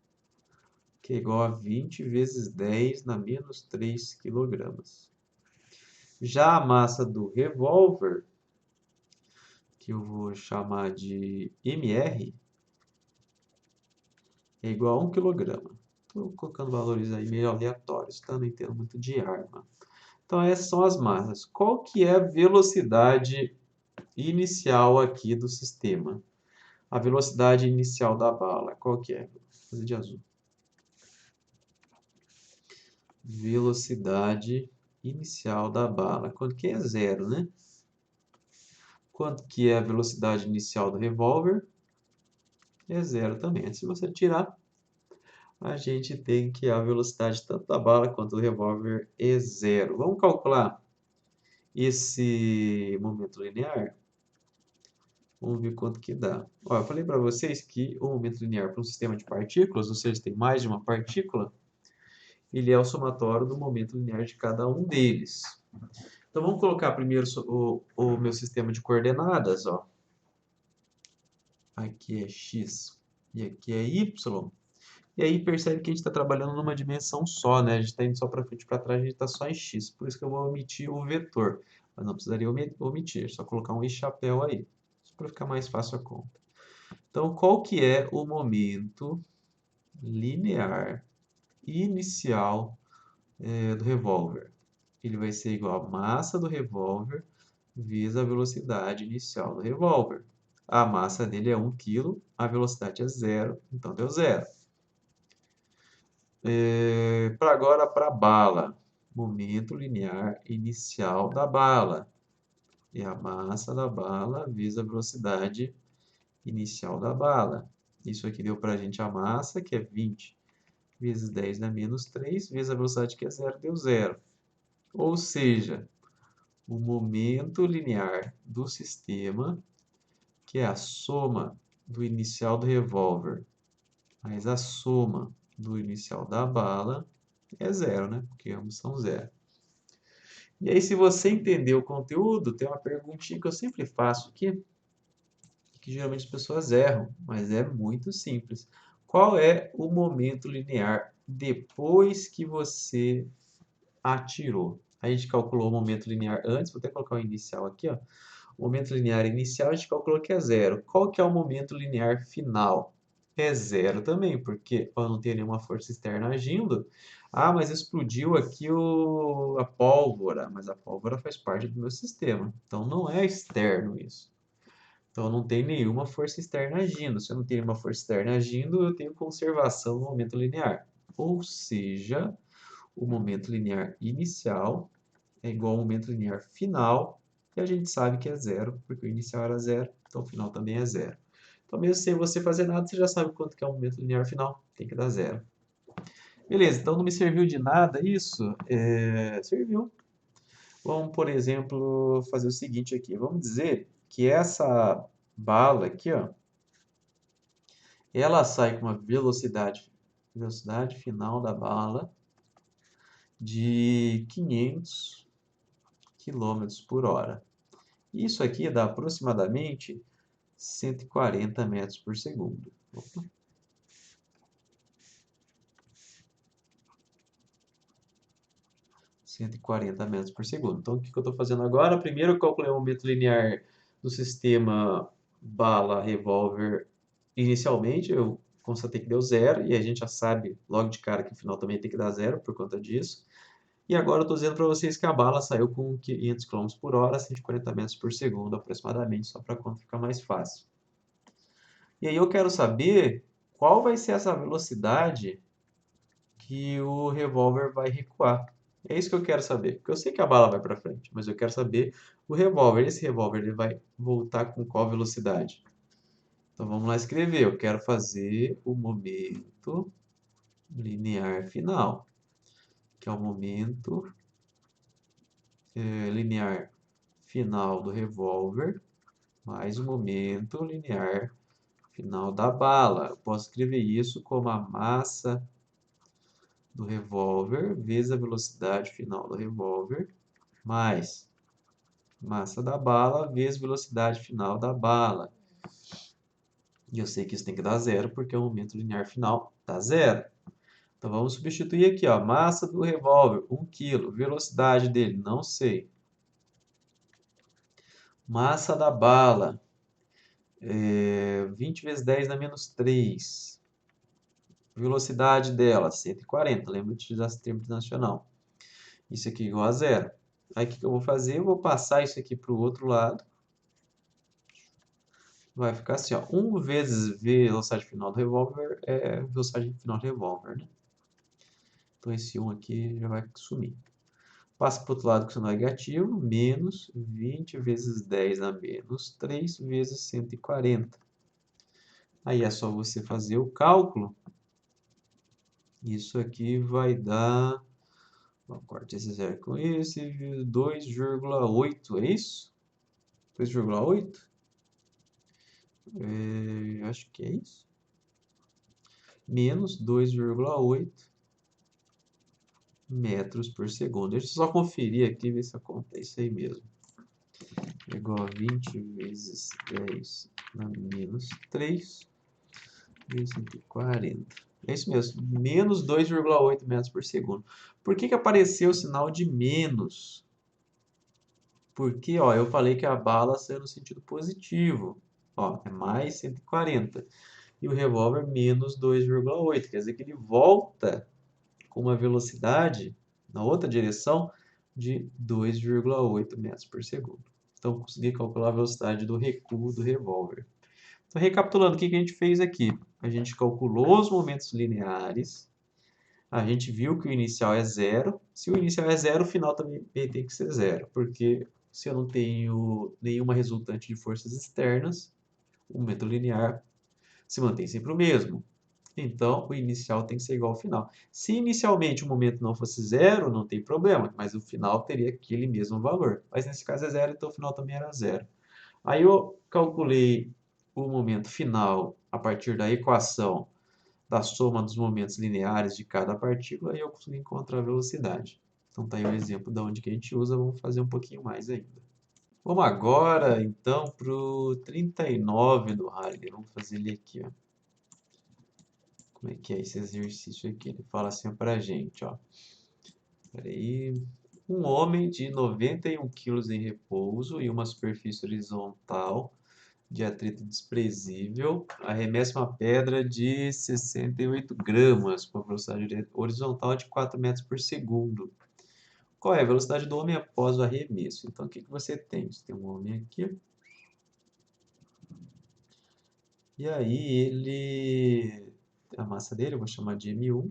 Que é igual a 20 vezes 10 na menos 3 quilogramas. Já a massa do revólver, que eu vou chamar de mR, é igual a 1 quilograma. Estou colocando valores aí meio aleatórios, tá? Não entendo muito de arma. Então essas são as massas. Qual que é a velocidade inicial aqui do sistema? A velocidade inicial da bala, qual que é? Vou fazer de azul. Velocidade inicial da bala. Quanto que é? Zero, né? Quanto que é a velocidade inicial do revólver? É zero também. Se você tirar, a gente tem que a velocidade tanto da bala quanto do revólver é zero. Vamos calcular esse momento linear? Vamos ver quanto que dá. Ó, eu falei para vocês que o momento linear para um sistema de partículas, ou seja, tem mais de uma partícula, ele é o somatório do momento linear de cada um deles. Então vamos colocar primeiro o meu sistema de coordenadas, ó. Aqui é x e aqui é y. E aí percebe que a gente está trabalhando numa dimensão só, né? A gente está indo só para frente e para trás, a gente está só em x. Por isso que eu vou omitir o vetor. Mas não precisaria omitir, só colocar um i-chapéu aí. Só para ficar mais fácil a conta. Então, qual que é o momento linear inicial do revólver? Ele vai ser igual a massa do revólver vezes a velocidade inicial do revólver. A massa dele é 1 kg, a velocidade é zero, então deu zero. Agora para a bala. Momento linear inicial da bala. É a massa da bala vezes a velocidade inicial da bala. Isso aqui deu para a gente a massa, que é 20 vezes 10 na menos 3, vezes a velocidade, que é zero, deu zero. Ou seja, o momento linear do sistema, que é a soma do inicial do revólver mais a soma do inicial da bala, é zero, né? Porque ambos são zero. E aí, se você entender o conteúdo, tem uma perguntinha que eu sempre faço aqui, que geralmente as pessoas erram, mas é muito simples. Qual é o momento linear depois que você atirou? A gente calculou o momento linear antes, vou até colocar o inicial aqui, ó. O momento linear inicial a gente calculou que é zero. Qual que é o momento linear final? É zero também, porque eu não tenho nenhuma força externa agindo. Ah, mas explodiu aqui a pólvora, mas a pólvora faz parte do meu sistema. Então não é externo isso. Então não tem nenhuma força externa agindo. Se eu não tenho nenhuma força externa agindo, eu tenho conservação no momento linear. Ou seja, o momento linear inicial é igual ao momento linear final, e a gente sabe que é zero, porque o inicial era zero, então o final também é zero. Então, mesmo sem você fazer nada, você já sabe quanto que é o momento linear final. Tem que dar zero. Beleza, então não me serviu de nada isso? Serviu. Vamos, por exemplo, fazer o seguinte aqui. Vamos dizer que essa bala aqui, ó, ela sai com uma velocidade final da bala de 500 quilômetros por hora. Isso aqui dá aproximadamente 140 metros por segundo. Opa. 140 metros por segundo. Então, o que eu estou fazendo agora? Primeiro, eu calculei o momento linear do sistema bala-revólver inicialmente. Eu constatei que deu zero, e a gente já sabe logo de cara que o final também tem que dar zero por conta disso. E agora eu estou dizendo para vocês que a bala saiu com 500 km por hora, 140 metros por segundo aproximadamente, só para a conta ficar mais fácil. E aí eu quero saber qual vai ser essa velocidade que o revólver vai recuar. É isso que eu quero saber, porque eu sei que a bala vai para frente, mas eu quero saber o revólver. Esse revólver ele vai voltar com qual velocidade? Então vamos lá escrever. Eu quero fazer o momento linear final, que é o momento linear final do revólver mais o momento linear final da bala. Eu posso escrever isso como a massa do revólver vezes a velocidade final do revólver mais massa da bala vezes velocidade final da bala. E eu sei que isso tem que dar zero porque o momento linear final dá zero. Então vamos substituir aqui, ó, massa do revólver, 1 kg, velocidade dele, não sei. Massa da bala, 20 vezes 10 dá menos 3. Velocidade dela, 140. Lembra de utilizar esse termo internacional. Isso aqui é igual a zero. Aí o que eu vou fazer? Eu vou passar isso aqui para o outro lado. Vai ficar assim, ó. 1 vezes velocidade final do revólver é velocidade final do revólver, né? Então esse 1 aqui já vai sumir. Passa para o outro lado que o sinal é negativo. Menos 20 vezes 10 dá menos 3 vezes 140. Aí é só você fazer o cálculo. Isso aqui vai dar... Vamos cortar esse zero com esse. 2,8, é isso? 2,8? Acho que é isso. Menos 2,8 metros por segundo. Deixa eu só conferir aqui, ver se a conta é isso aí mesmo. É igual a 20 vezes 10 na menos 3 vezes 140. É isso mesmo, menos 2,8 metros por segundo. Por que que apareceu o sinal de menos? Porque, ó, eu falei que a bala saiu no sentido positivo. Ó, é mais 140. E o revólver menos 2,8. Quer dizer que ele volta com uma velocidade na outra direção de 2,8 metros por segundo. Então, consegui calcular a velocidade do recuo do revólver. Então, recapitulando, o que que a gente fez aqui? A gente calculou os momentos lineares, a gente viu que o inicial é zero. Se o inicial é zero, o final também tem que ser zero, porque se eu não tenho nenhuma resultante de forças externas, o momento linear se mantém sempre o mesmo. Então, o inicial tem que ser igual ao final. Se inicialmente o momento não fosse zero, não tem problema, mas o final teria aquele mesmo valor. Mas nesse caso é zero, então o final também era zero. Aí eu calculei o momento final a partir da equação da soma dos momentos lineares de cada partícula e eu consegui encontrar a velocidade. Então tá aí o exemplo de onde que a gente usa, vamos fazer um pouquinho mais ainda. Vamos agora, então, para o 39 do Halliday. Vamos fazer ele aqui, ó. Como é que é esse exercício aqui? Ele fala assim pra gente, ó. Peraí. Um homem de 91 quilos em repouso e uma superfície horizontal de atrito desprezível arremessa uma pedra de 68 gramas com a velocidade horizontal de 4 metros por segundo. Qual é a velocidade do homem após o arremesso? Então, o que que você tem? Você tem um homem aqui. E aí, a massa dele, eu vou chamar de M1,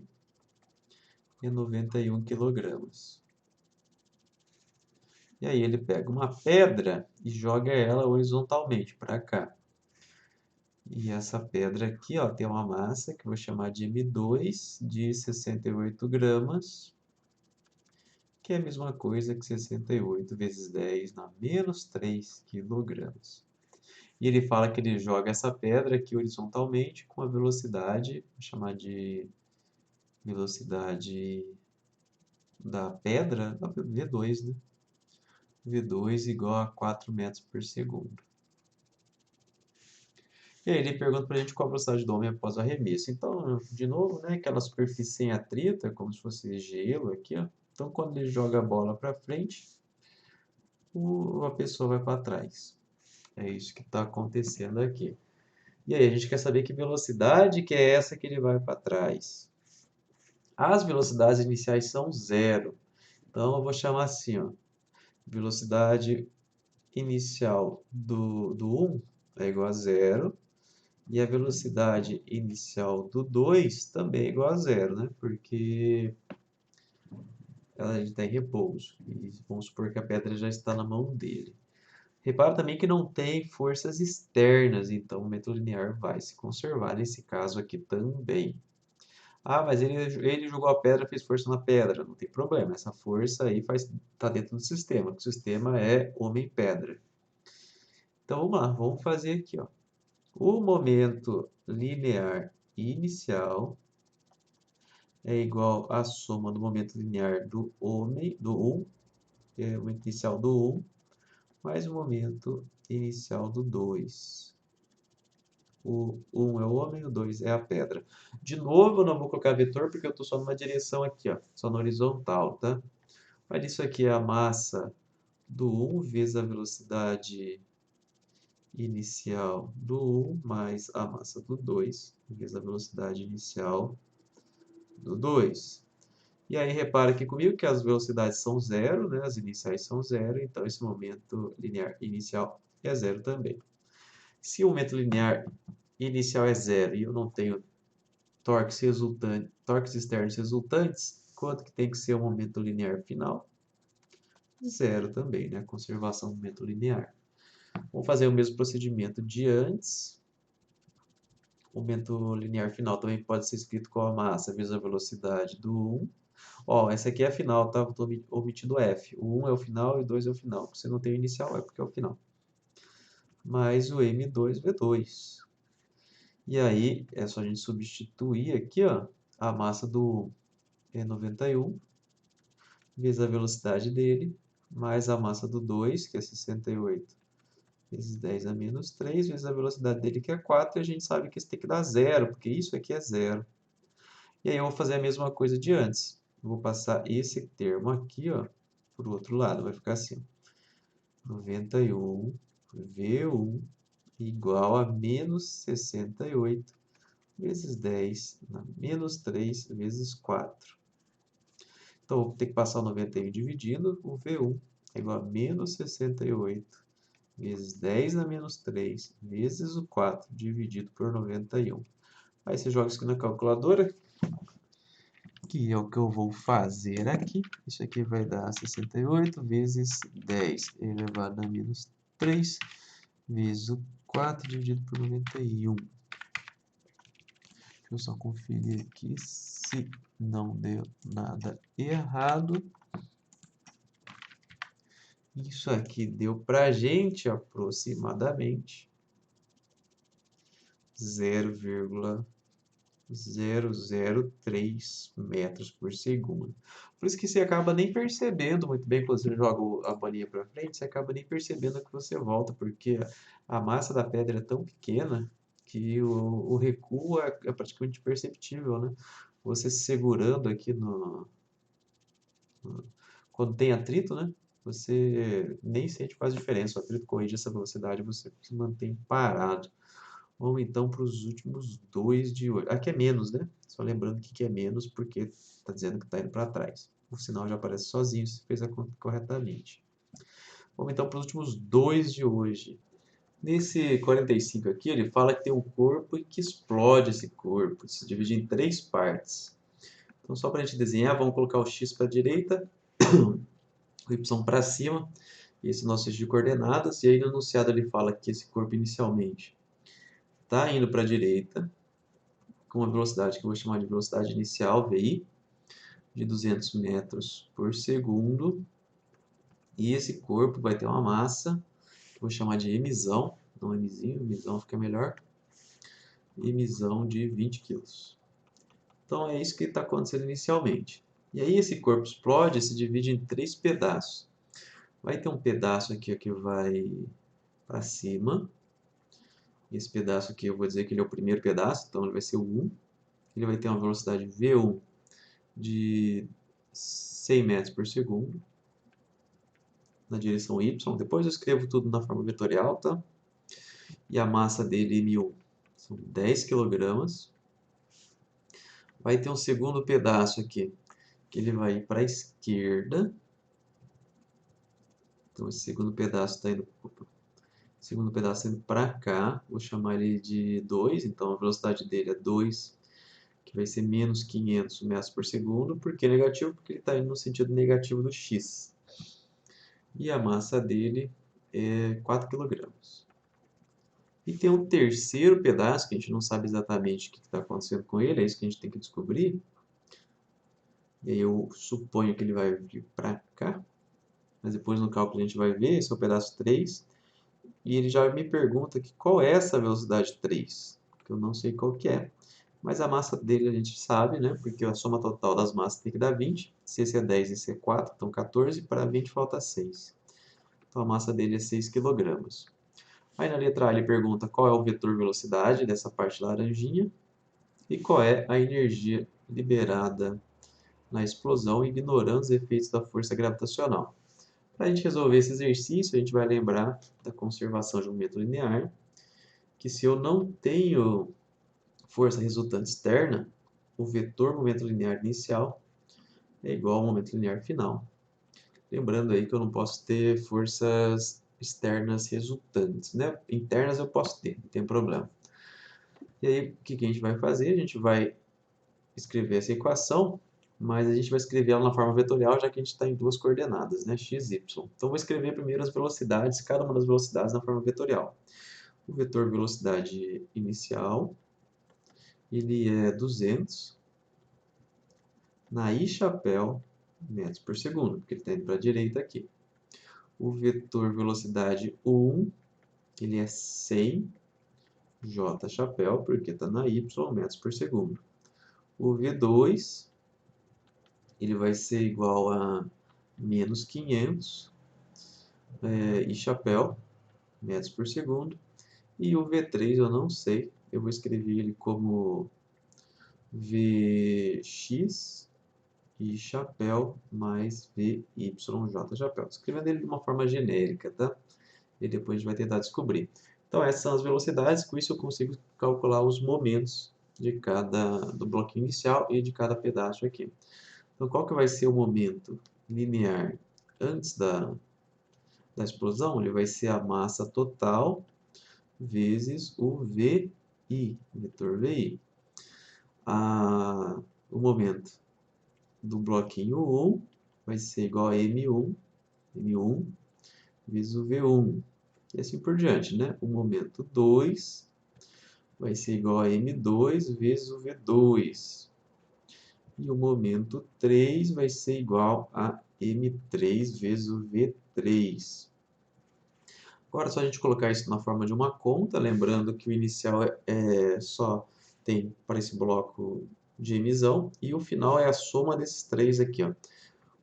é 91 quilogramas. E aí, ele pega uma pedra e joga ela horizontalmente para cá. E essa pedra aqui, ó, tem uma massa que eu vou chamar de M2 de 68 gramas, que é a mesma coisa que 68 vezes 10 na menos 3 quilogramas. E ele fala que ele joga essa pedra aqui horizontalmente com a velocidade, vou chamar de velocidade da pedra, V2, né? V2 igual a 4 metros por segundo. E aí ele pergunta pra gente qual a velocidade do homem após o arremesso. Então, de novo, né, aquela superfície sem atrito, é como se fosse gelo aqui, ó. Então, quando ele joga a bola para frente, a pessoa vai para trás. É isso que está acontecendo aqui. E aí, a gente quer saber que velocidade que é essa que ele vai para trás. As velocidades iniciais são zero. Então, eu vou chamar assim, ó. Velocidade inicial do 1 é igual a zero. E a velocidade inicial do 2 também é igual a zero, né? Porque ela está em repouso. E vamos supor que a pedra já está na mão dele. Repara também que não tem forças externas, então o método linear vai se conservar nesse caso aqui também. Ah, mas ele jogou a pedra, fez força na pedra. Não tem problema, essa força aí está dentro do sistema. O sistema é homem-pedra. Então vamos lá, vamos fazer aqui, ó. O momento linear inicial é igual à soma do momento linear do 1, que é o momento inicial do 1, mais o momento inicial do 2. O 1 é o homem, o 2 é a pedra. De novo, eu não vou colocar vetor porque eu estou só numa direção aqui, ó, só na horizontal, tá? Mas isso aqui é a massa do 1 vezes a velocidade inicial do 1 mais a massa do 2 vezes a velocidade inicial do 2. E aí repara aqui comigo que as velocidades são zero, né? As iniciais são zero, então esse momento linear inicial é zero também. Se o momento linear inicial é zero e eu não tenho torques externos resultantes, quanto que tem que ser o momento linear final? Zero também, né? Conservação do momento linear. Vamos fazer o mesmo procedimento de antes. O momento linear final também pode ser escrito com a massa vezes a velocidade do 1. Ó, essa aqui é a final, tá? Estou omitindo o F. O 1 é o final e o 2 é o final. Se não tem o inicial, é porque é o final. Mais o M2V2. E aí, é só a gente substituir aqui, ó, a massa do 1 é 91, vezes a velocidade dele, mais a massa do 2, que é 68, vezes 10 a menos 3, vezes a velocidade dele, que é 4, e a gente sabe que isso tem que dar zero, porque isso aqui é zero. E aí eu vou fazer a mesma coisa de antes. Eu vou passar esse termo aqui, ó, para o outro lado. Vai ficar assim, 91 V1 igual a menos 68 vezes 10 na menos 3 vezes 4. Então, vou ter que passar o 91 dividindo. O V1 é igual a menos 68 vezes 10 na menos 3 vezes o 4 dividido por 91. Aí você joga isso aqui na calculadora, que é o que eu vou fazer aqui. Isso aqui vai dar 68 vezes 10 elevado a menos 3 vezes o 4 dividido por 91. Deixa eu só conferir aqui se não deu nada errado. Isso aqui deu pra gente aproximadamente 0,003 metros por segundo. Por isso que você acaba nem percebendo muito bem quando você joga a bolinha para frente, você acaba nem percebendo que você volta, porque a massa da pedra é tão pequena que o recuo é praticamente imperceptível, né? Você se segurando aqui quando tem atrito, né? Você nem sente quase diferença. O atrito corrige essa velocidade, você se mantém parado. Vamos então para os últimos dois de hoje. Aqui é menos, né? Só lembrando que aqui é menos porque está dizendo que está indo para trás. O sinal já aparece sozinho se fez a conta corretamente. Vamos então para os últimos dois de hoje. Nesse 45 aqui, ele fala que tem um corpo e que explode esse corpo. Se divide em três partes. Então, só para a gente desenhar, vamos colocar o x para a direita, o y para cima. Esse é o nosso eixo de coordenadas. E aí no enunciado ele fala que esse corpo inicialmente está indo para a direita, com uma velocidade que eu vou chamar de velocidade inicial, VI, de 200 metros por segundo. E esse corpo vai ter uma massa, que eu vou chamar de emisão, não emisinho, emisão fica melhor, emisão de 20 kg. Então é isso que está acontecendo inicialmente. E aí esse corpo explode e se divide em 3 pedaços. Vai ter um pedaço aqui ó, que vai para cima. Esse pedaço aqui eu vou dizer que ele é o primeiro pedaço, então ele vai ser o 1. Ele vai ter uma velocidade V1 de 100 metros por segundo na direção Y. Depois eu escrevo tudo na forma vetorial, tá? E a massa dele, M1, são 10 kg. Vai ter um segundo pedaço aqui, que ele vai ir para a esquerda. Então esse segundo pedaço está indo, segundo pedaço indo para cá. Vou chamar ele de 2, então a velocidade dele é 2, que vai ser menos 500 metros por segundo. Por que negativo? Porque ele está indo no sentido negativo do x. E a massa dele é 4 kg. E tem um terceiro pedaço, que a gente não sabe exatamente o que está acontecendo com ele, é isso que a gente tem que descobrir. E aí eu suponho que ele vai vir para cá, mas depois no cálculo a gente vai ver, esse é o pedaço 3. E ele já me pergunta que qual é essa velocidade 3, que eu não sei qual que é. Mas a massa dele a gente sabe, né? Porque a soma total das massas tem que dar 20. Se esse é 10 e esse é 4, então 14, para 20 falta 6. Então a massa dele é 6 kg. Aí na letra A ele pergunta qual é o vetor velocidade dessa parte laranjinha e qual é a energia liberada na explosão, ignorando os efeitos da força gravitacional. Para a gente resolver esse exercício, a gente vai lembrar da conservação de momento linear, que se eu não tenho força resultante externa, o vetor momento linear inicial é igual ao momento linear final. Lembrando aí que eu não posso ter forças externas resultantes, né? Internas eu posso ter, não tem problema. E aí, o que a gente vai fazer? A gente vai escrever essa equação, mas a gente vai escrever ela na forma vetorial, já que a gente está em duas coordenadas, né? X, Y. Então, vou escrever primeiro as velocidades, cada uma das velocidades na forma vetorial. O vetor velocidade inicial, ele é 200 na I chapéu metros por segundo, porque ele está indo para a direita aqui. O vetor velocidade 1, ele é 100 J chapéu, porque está na Y metros por segundo. O V2, ele vai ser igual a menos 500 I chapéu metros por segundo. E o V3 eu não sei, eu vou escrever ele como Vx I chapéu mais VYJ chapéu. Escrevendo ele de uma forma genérica, tá? E depois a gente vai tentar descobrir. Então essas são as velocidades, com isso eu consigo calcular os momentos de do bloquinho inicial e de cada pedaço aqui. Então qual que vai ser o momento linear antes da explosão? Ele vai ser a massa total vezes o VI, vetor VI. O momento do bloquinho 1 vai ser igual a M1 vezes o V1. E assim por diante, né? O momento 2 vai ser igual a M2 vezes o V2. E o momento 3 vai ser igual a M3 vezes o V3. Agora é só a gente colocar isso na forma de uma conta, lembrando que o inicial só tem para esse bloco de emisão e o final é a soma desses três aqui, ó.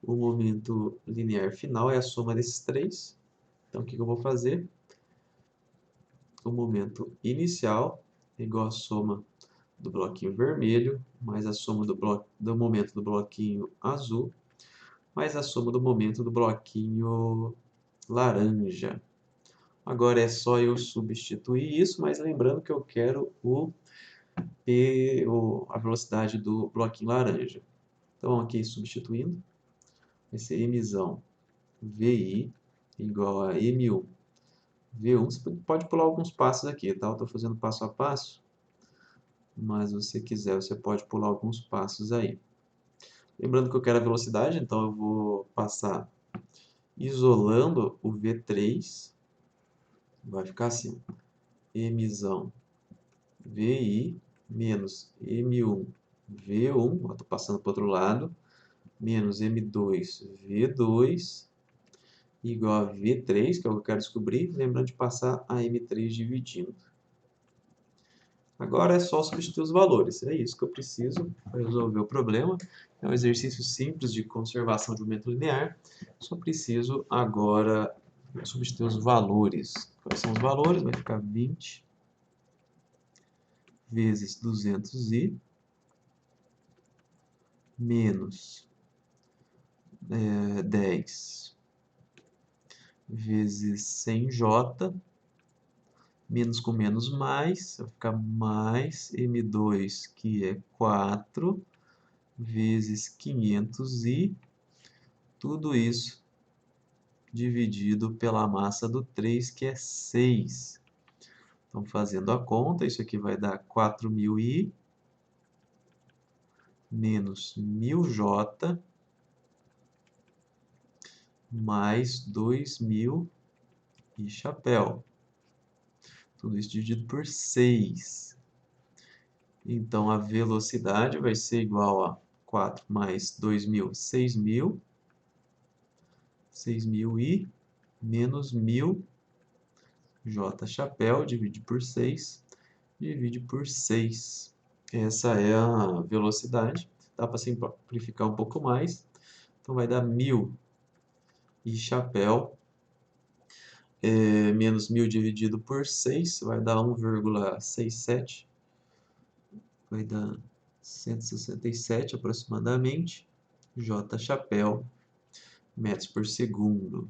O momento linear final é a soma desses três. Então o que eu vou fazer? O momento inicial é igual à soma do bloquinho vermelho mais a soma do momento do bloquinho azul mais a soma do momento do bloquinho laranja. Agora é só eu substituir isso, mas lembrando que eu quero a velocidade do bloquinho laranja. Então, aqui substituindo, vai ser emisão VI igual a M1 V1. Você pode pular alguns passos aqui, tá? Eu estou fazendo passo a passo, mas se você quiser, você pode pular alguns passos aí. Lembrando que eu quero a velocidade, então eu vou passar isolando o V3. Vai ficar assim, emisão VI menos M1 V1, estou passando para o outro lado, menos M2 V2 igual a V3, que é o que eu quero descobrir, lembrando de passar a M3 dividindo. Agora é só substituir os valores, é isso que eu preciso para resolver o problema. É um exercício simples de conservação de aumento linear, só preciso agora substituir os valores. Quais são os valores? Vai ficar 20 vezes 200i menos 10 vezes 100j, menos com menos mais, vai ficar mais M2, que é 4, vezes 500i, tudo isso dividido pela massa do 3, que é 6. Então, fazendo a conta, isso aqui vai dar 4.000i menos 1.000j mais 2.000 e chapéu. Tudo isso dividido por 6. Então, a velocidade vai ser igual a 4 mais 2.000, 6.000. 6.000i menos 1.000 j chapéu, divide por 6, divide por 6. Essa é a velocidade. Dá para simplificar um pouco mais. Então, vai dar 1.000 e chapéu menos 1.000 dividido por 6, vai dar 1,67. Vai dar 167 aproximadamente. J chapéu, metros por segundo.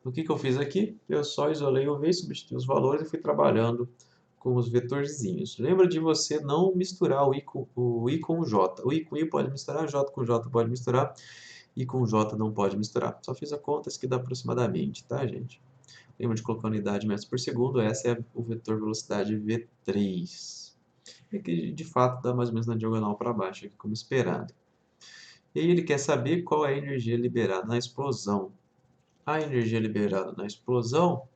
O que eu fiz aqui? Eu só isolei o V, substituí os valores e fui trabalhando com os vetorzinhos. Lembra de você não misturar o I com o J. O I com I pode misturar, J com J pode misturar, I com J não pode misturar. Só fiz a conta, isso aqui dá aproximadamente, tá, gente? Lembra de colocar a unidade metros por segundo, essa é o vetor velocidade V3. E que de fato dá mais ou menos na diagonal para baixo, aqui como esperado. E aí ele quer saber qual é a energia liberada na explosão. A energia liberada na explosão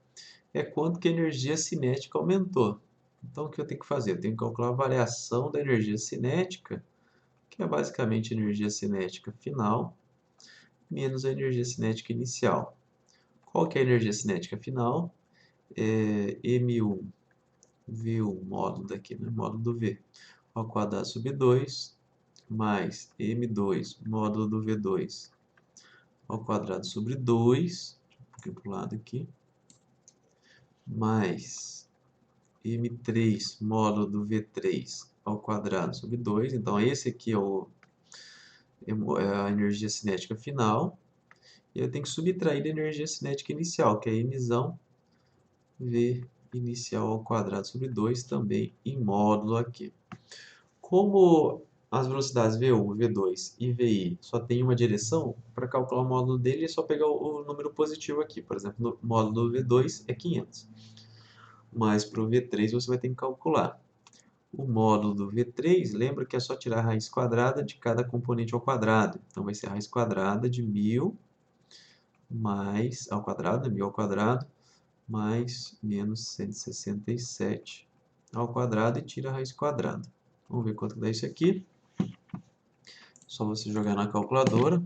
é quanto que a energia cinética aumentou. Então, o que eu tenho que fazer? Eu tenho que calcular a variação da energia cinética, que é basicamente a energia cinética final, menos a energia cinética inicial. Qual que é a energia cinética final? É M1 V1, módulo daqui, né? Módulo do V, ao quadrado sobre 2, mais M2, módulo do V2, ao quadrado sobre 2, deixa eu para o lado aqui, mais M3 módulo do V3 ao quadrado sobre 2. Então, esse aqui é a energia cinética final. E eu tenho que subtrair da energia cinética inicial, que é emissão V inicial ao quadrado sobre 2, também em módulo aqui. Como as velocidades V1, V2 e VI só tem uma direção, para calcular o módulo dele é só pegar o número positivo aqui. Por exemplo, o módulo do V2 é 500. Mas para o V3 você vai ter que calcular. O módulo do V3, lembra que é só tirar a raiz quadrada de cada componente ao quadrado. Então, vai ser a raiz quadrada de 1.000 mais, ao quadrado, 1.000 ao quadrado, mais menos 167 ao quadrado e tira a raiz quadrada. Vamos ver quanto dá isso aqui. Só você jogar na calculadora.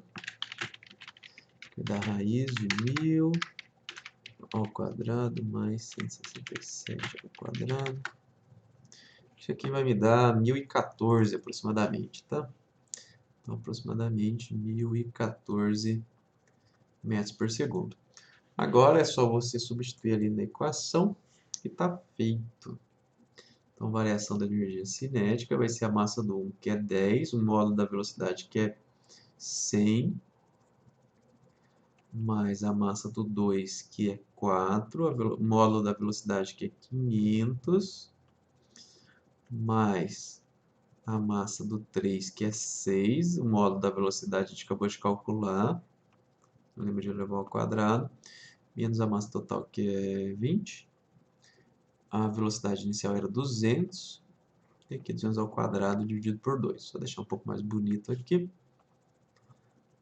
Que dá raiz de 1.000 ao quadrado mais 167 ao quadrado. Isso aqui vai me dar 1.014 aproximadamente, tá? Então, aproximadamente 1.014 metros por segundo. Agora é só você substituir ali na equação e está feito. Então, variação da energia cinética vai ser a massa do 1, que é 10, o módulo da velocidade, que é 100, mais a massa do 2, que é 4, o módulo da velocidade, que é 500, mais a massa do 3, que é 6, o módulo da velocidade a gente acabou de calcular, não lembro de levar ao quadrado, menos a massa total, que é 20, a velocidade inicial era 200, e aqui 200 ao quadrado dividido por 2, só deixar um pouco mais bonito aqui,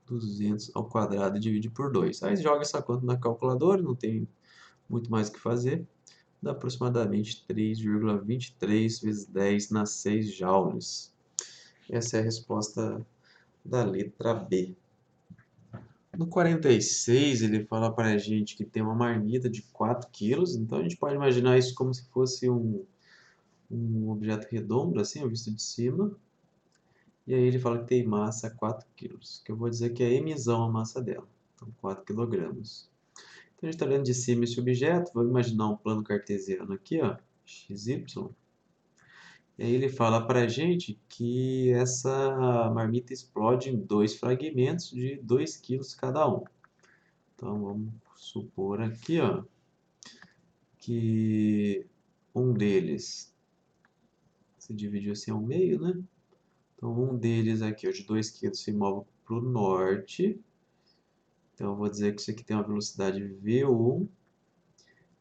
200 ao quadrado dividido por 2, aí joga essa conta na calculadora, não tem muito mais o que fazer, dá aproximadamente 3,23 vezes 10 na 6 joules. Essa é a resposta da letra B. No 46, ele fala para a gente que tem uma marmita de 4 quilos, então a gente pode imaginar isso como se fosse um objeto redondo, assim, visto de cima. E aí ele fala que tem massa 4 quilos, que eu vou dizer que é emissão a massa dela, então 4 quilogramas. Então a gente está olhando de cima esse objeto, vamos imaginar um plano cartesiano aqui, ó, XY. E aí ele fala para a gente que essa marmita explode em 2 fragmentos de 2 quilos cada um. Então vamos supor aqui, ó, que um deles se dividiu assim ao meio, né? Então um deles aqui, ó, de 2 quilos, se move para o norte. Então eu vou dizer que isso aqui tem uma velocidade V1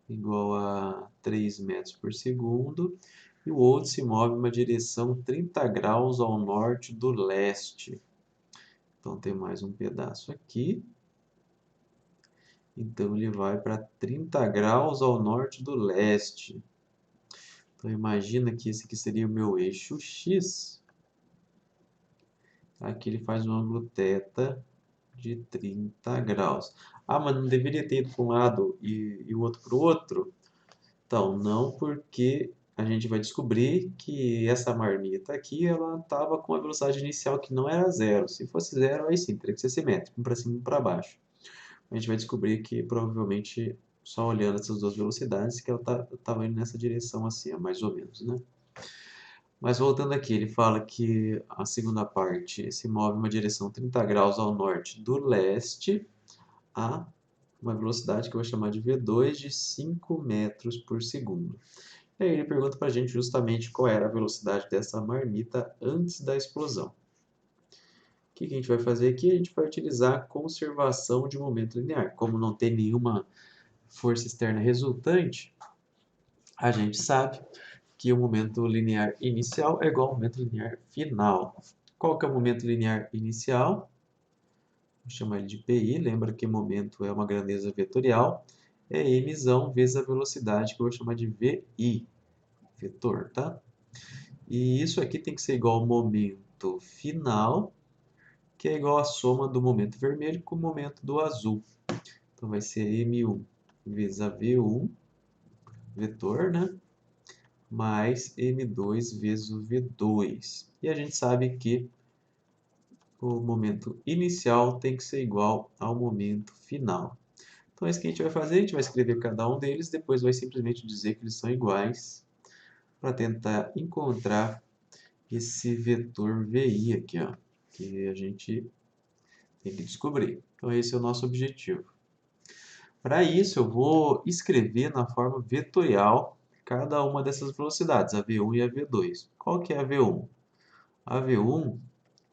igual a 3 metros por segundo. E o outro se move em uma direção 30 graus ao norte do leste. Então tem mais um pedaço aqui. Então ele vai para 30 graus ao norte do leste. Então imagina que esse aqui seria o meu eixo X. Aqui ele faz um ângulo θ de 30 graus. Ah, mas não deveria ter ido para um lado e o outro para o outro? Então, não, porque a gente vai descobrir que essa marmita aqui, ela estava com a velocidade inicial que não era zero. Se fosse zero, aí sim, teria que ser simétrico, um para cima e um para baixo. A gente vai descobrir que provavelmente, só olhando essas duas velocidades, que ela estava indo nessa direção assim, mais ou menos, né? Mas voltando aqui, ele fala que a segunda parte se move em uma direção 30 graus ao norte do leste a uma velocidade que eu vou chamar de V2 de 5 metros por segundo. E aí ele pergunta para a gente justamente qual era a velocidade dessa marmita antes da explosão. O que a gente vai fazer aqui? A gente vai utilizar a conservação de momento linear. Como não tem nenhuma força externa resultante, a gente sabe que o momento linear inicial é igual ao momento linear final. Qual que é o momento linear inicial? Vou chamar ele de PI, lembra que momento é uma grandeza vetorial, é emissão vezes a velocidade, que eu vou chamar de VI, vetor, tá? E isso aqui tem que ser igual ao momento final, que é igual à soma do momento vermelho com o momento do azul. Então vai ser M1 vezes a V1, vetor, né? Mais M2 vezes o V2. E a gente sabe que o momento inicial tem que ser igual ao momento final. Então é isso que a gente vai fazer, a gente vai escrever cada um deles, depois vai simplesmente dizer que eles são iguais para tentar encontrar esse vetor VI aqui, ó, que a gente tem que descobrir. Então esse é o nosso objetivo. Para isso eu vou escrever na forma vetorial cada uma dessas velocidades, a V1 e a V2. Qual que é a V1? A V1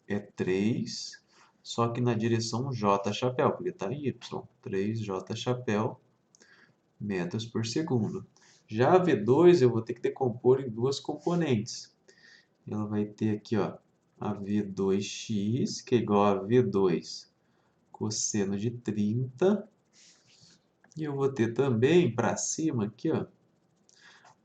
é 3, só que na direção J chapéu, porque está em Y. 3J chapéu metros por segundo. Já a V2 eu vou ter que decompor em duas componentes. Ela vai ter aqui, ó, a V2x, que é igual a V2 cosseno de 30. E eu vou ter também para cima aqui, ó,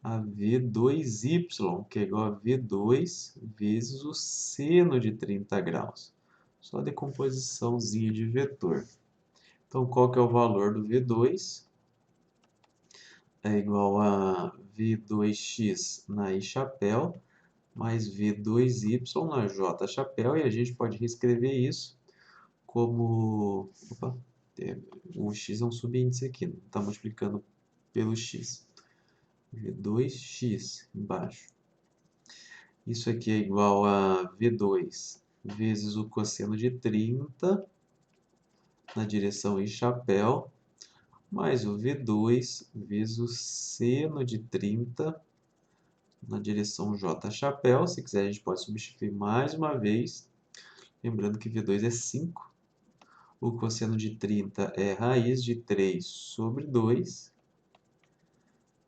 a V2y, que é igual a V2 vezes o seno de 30 graus. Só a decomposiçãozinha de vetor. Então, qual que é o valor do V2? É igual a V2x na I chapéu mais V2y na J chapéu. E a gente pode reescrever isso como... Opa, o x é um subíndice aqui, não está multiplicando pelo x. V2x embaixo. Isso aqui é igual a V2 vezes o cosseno de 30 na direção I chapéu, mais o V2 vezes o seno de 30 na direção J chapéu. Se quiser, a gente pode substituir mais uma vez. Lembrando que V2 é 5. O cosseno de 30 é raiz de 3 sobre 2.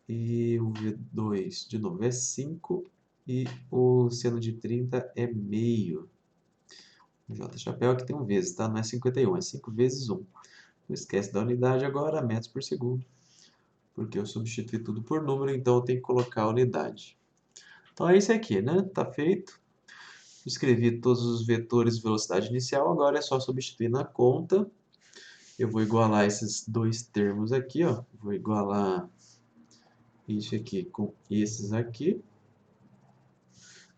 E o V2, de novo, é 5. E o seno de 30 é meio. O J chapéu aqui tem um vezes, tá? Não é 51, é 5 vezes 1. Não esquece da unidade agora, metros por segundo. porque eu substituí tudo por número, então eu tenho que colocar a unidade. Então é isso aqui, né? Tá feito. Escrevi todos os vetores de velocidade inicial, agora é só substituir na conta. Eu vou igualar esses dois termos aqui, ó. Vou igualar isso aqui com esses aqui.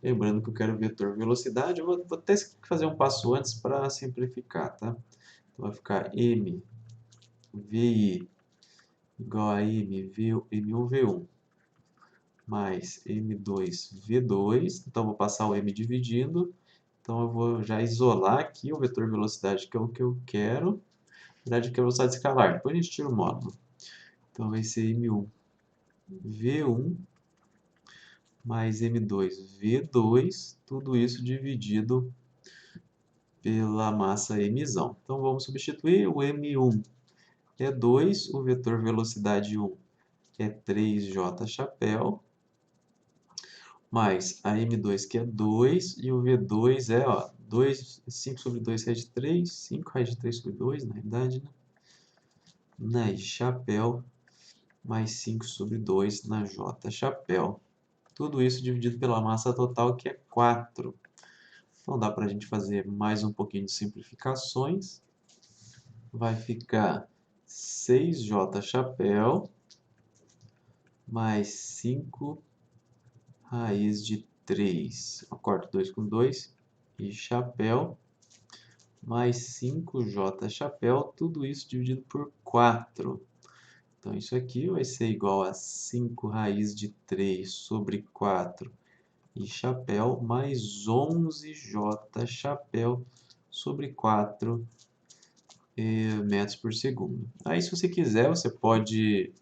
Lembrando que eu quero vetor velocidade, eu vou até fazer um passo antes para simplificar, tá? Então vai ficar m vi igual a m1 v1 mais m2 v2. Então vou passar o m dividindo. Então eu vou já isolar aqui o vetor velocidade, que é o que eu quero. Na verdade, aqui é a velocidade escalar. Depois a gente tira o módulo. Então vai ser m1 v1 mais m2 v2, tudo isso dividido pela massa mzão. Então vamos substituir o m1 é 2, o vetor velocidade 1 é 3j chapéu, mais a m2 que é 2 e o v2 é, ó, 5 sobre 2 raiz de 3, 5 raiz de 3 sobre 2, na realidade, né? Na chapéu, mais 5 sobre 2 na j chapéu. Tudo isso dividido pela massa total, que é 4. Então dá para a gente fazer mais um pouquinho de simplificações. Vai ficar 6j chapéu mais 5 raiz de 3. Eu corto 2 com 2 e chapéu mais 5j chapéu, tudo isso dividido por 4. Então isso aqui vai ser igual a 5 raiz de 3 sobre 4 e chapéu mais 11j chapéu sobre 4 metros por segundo. Aí, se você quiser, você pode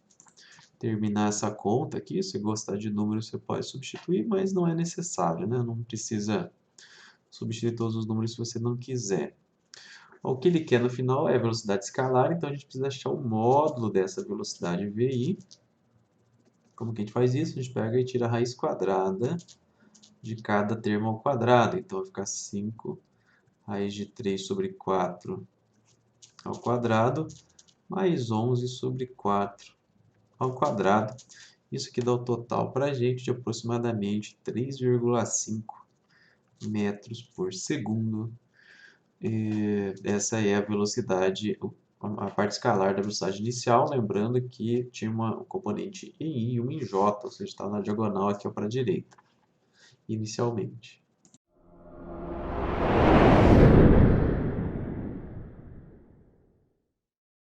terminar essa conta aqui. Se gostar de números, você pode substituir, mas não é necessário, né? Não precisa substituir todos os números se você não quiser. O que ele quer no final é velocidade escalar, então a gente precisa achar o módulo dessa velocidade VI. Como que a gente faz isso? A gente pega e tira a raiz quadrada de cada termo ao quadrado. Então vai ficar 5 raiz de 3 sobre 4 ao quadrado, mais 11 sobre 4 ao quadrado. Isso aqui dá o total para a gente de aproximadamente 3,5 metros por segundo. Essa é a velocidade, a parte escalar da velocidade inicial, lembrando que tinha um componente em I e um em J, ou seja, está na diagonal aqui para a direita, inicialmente.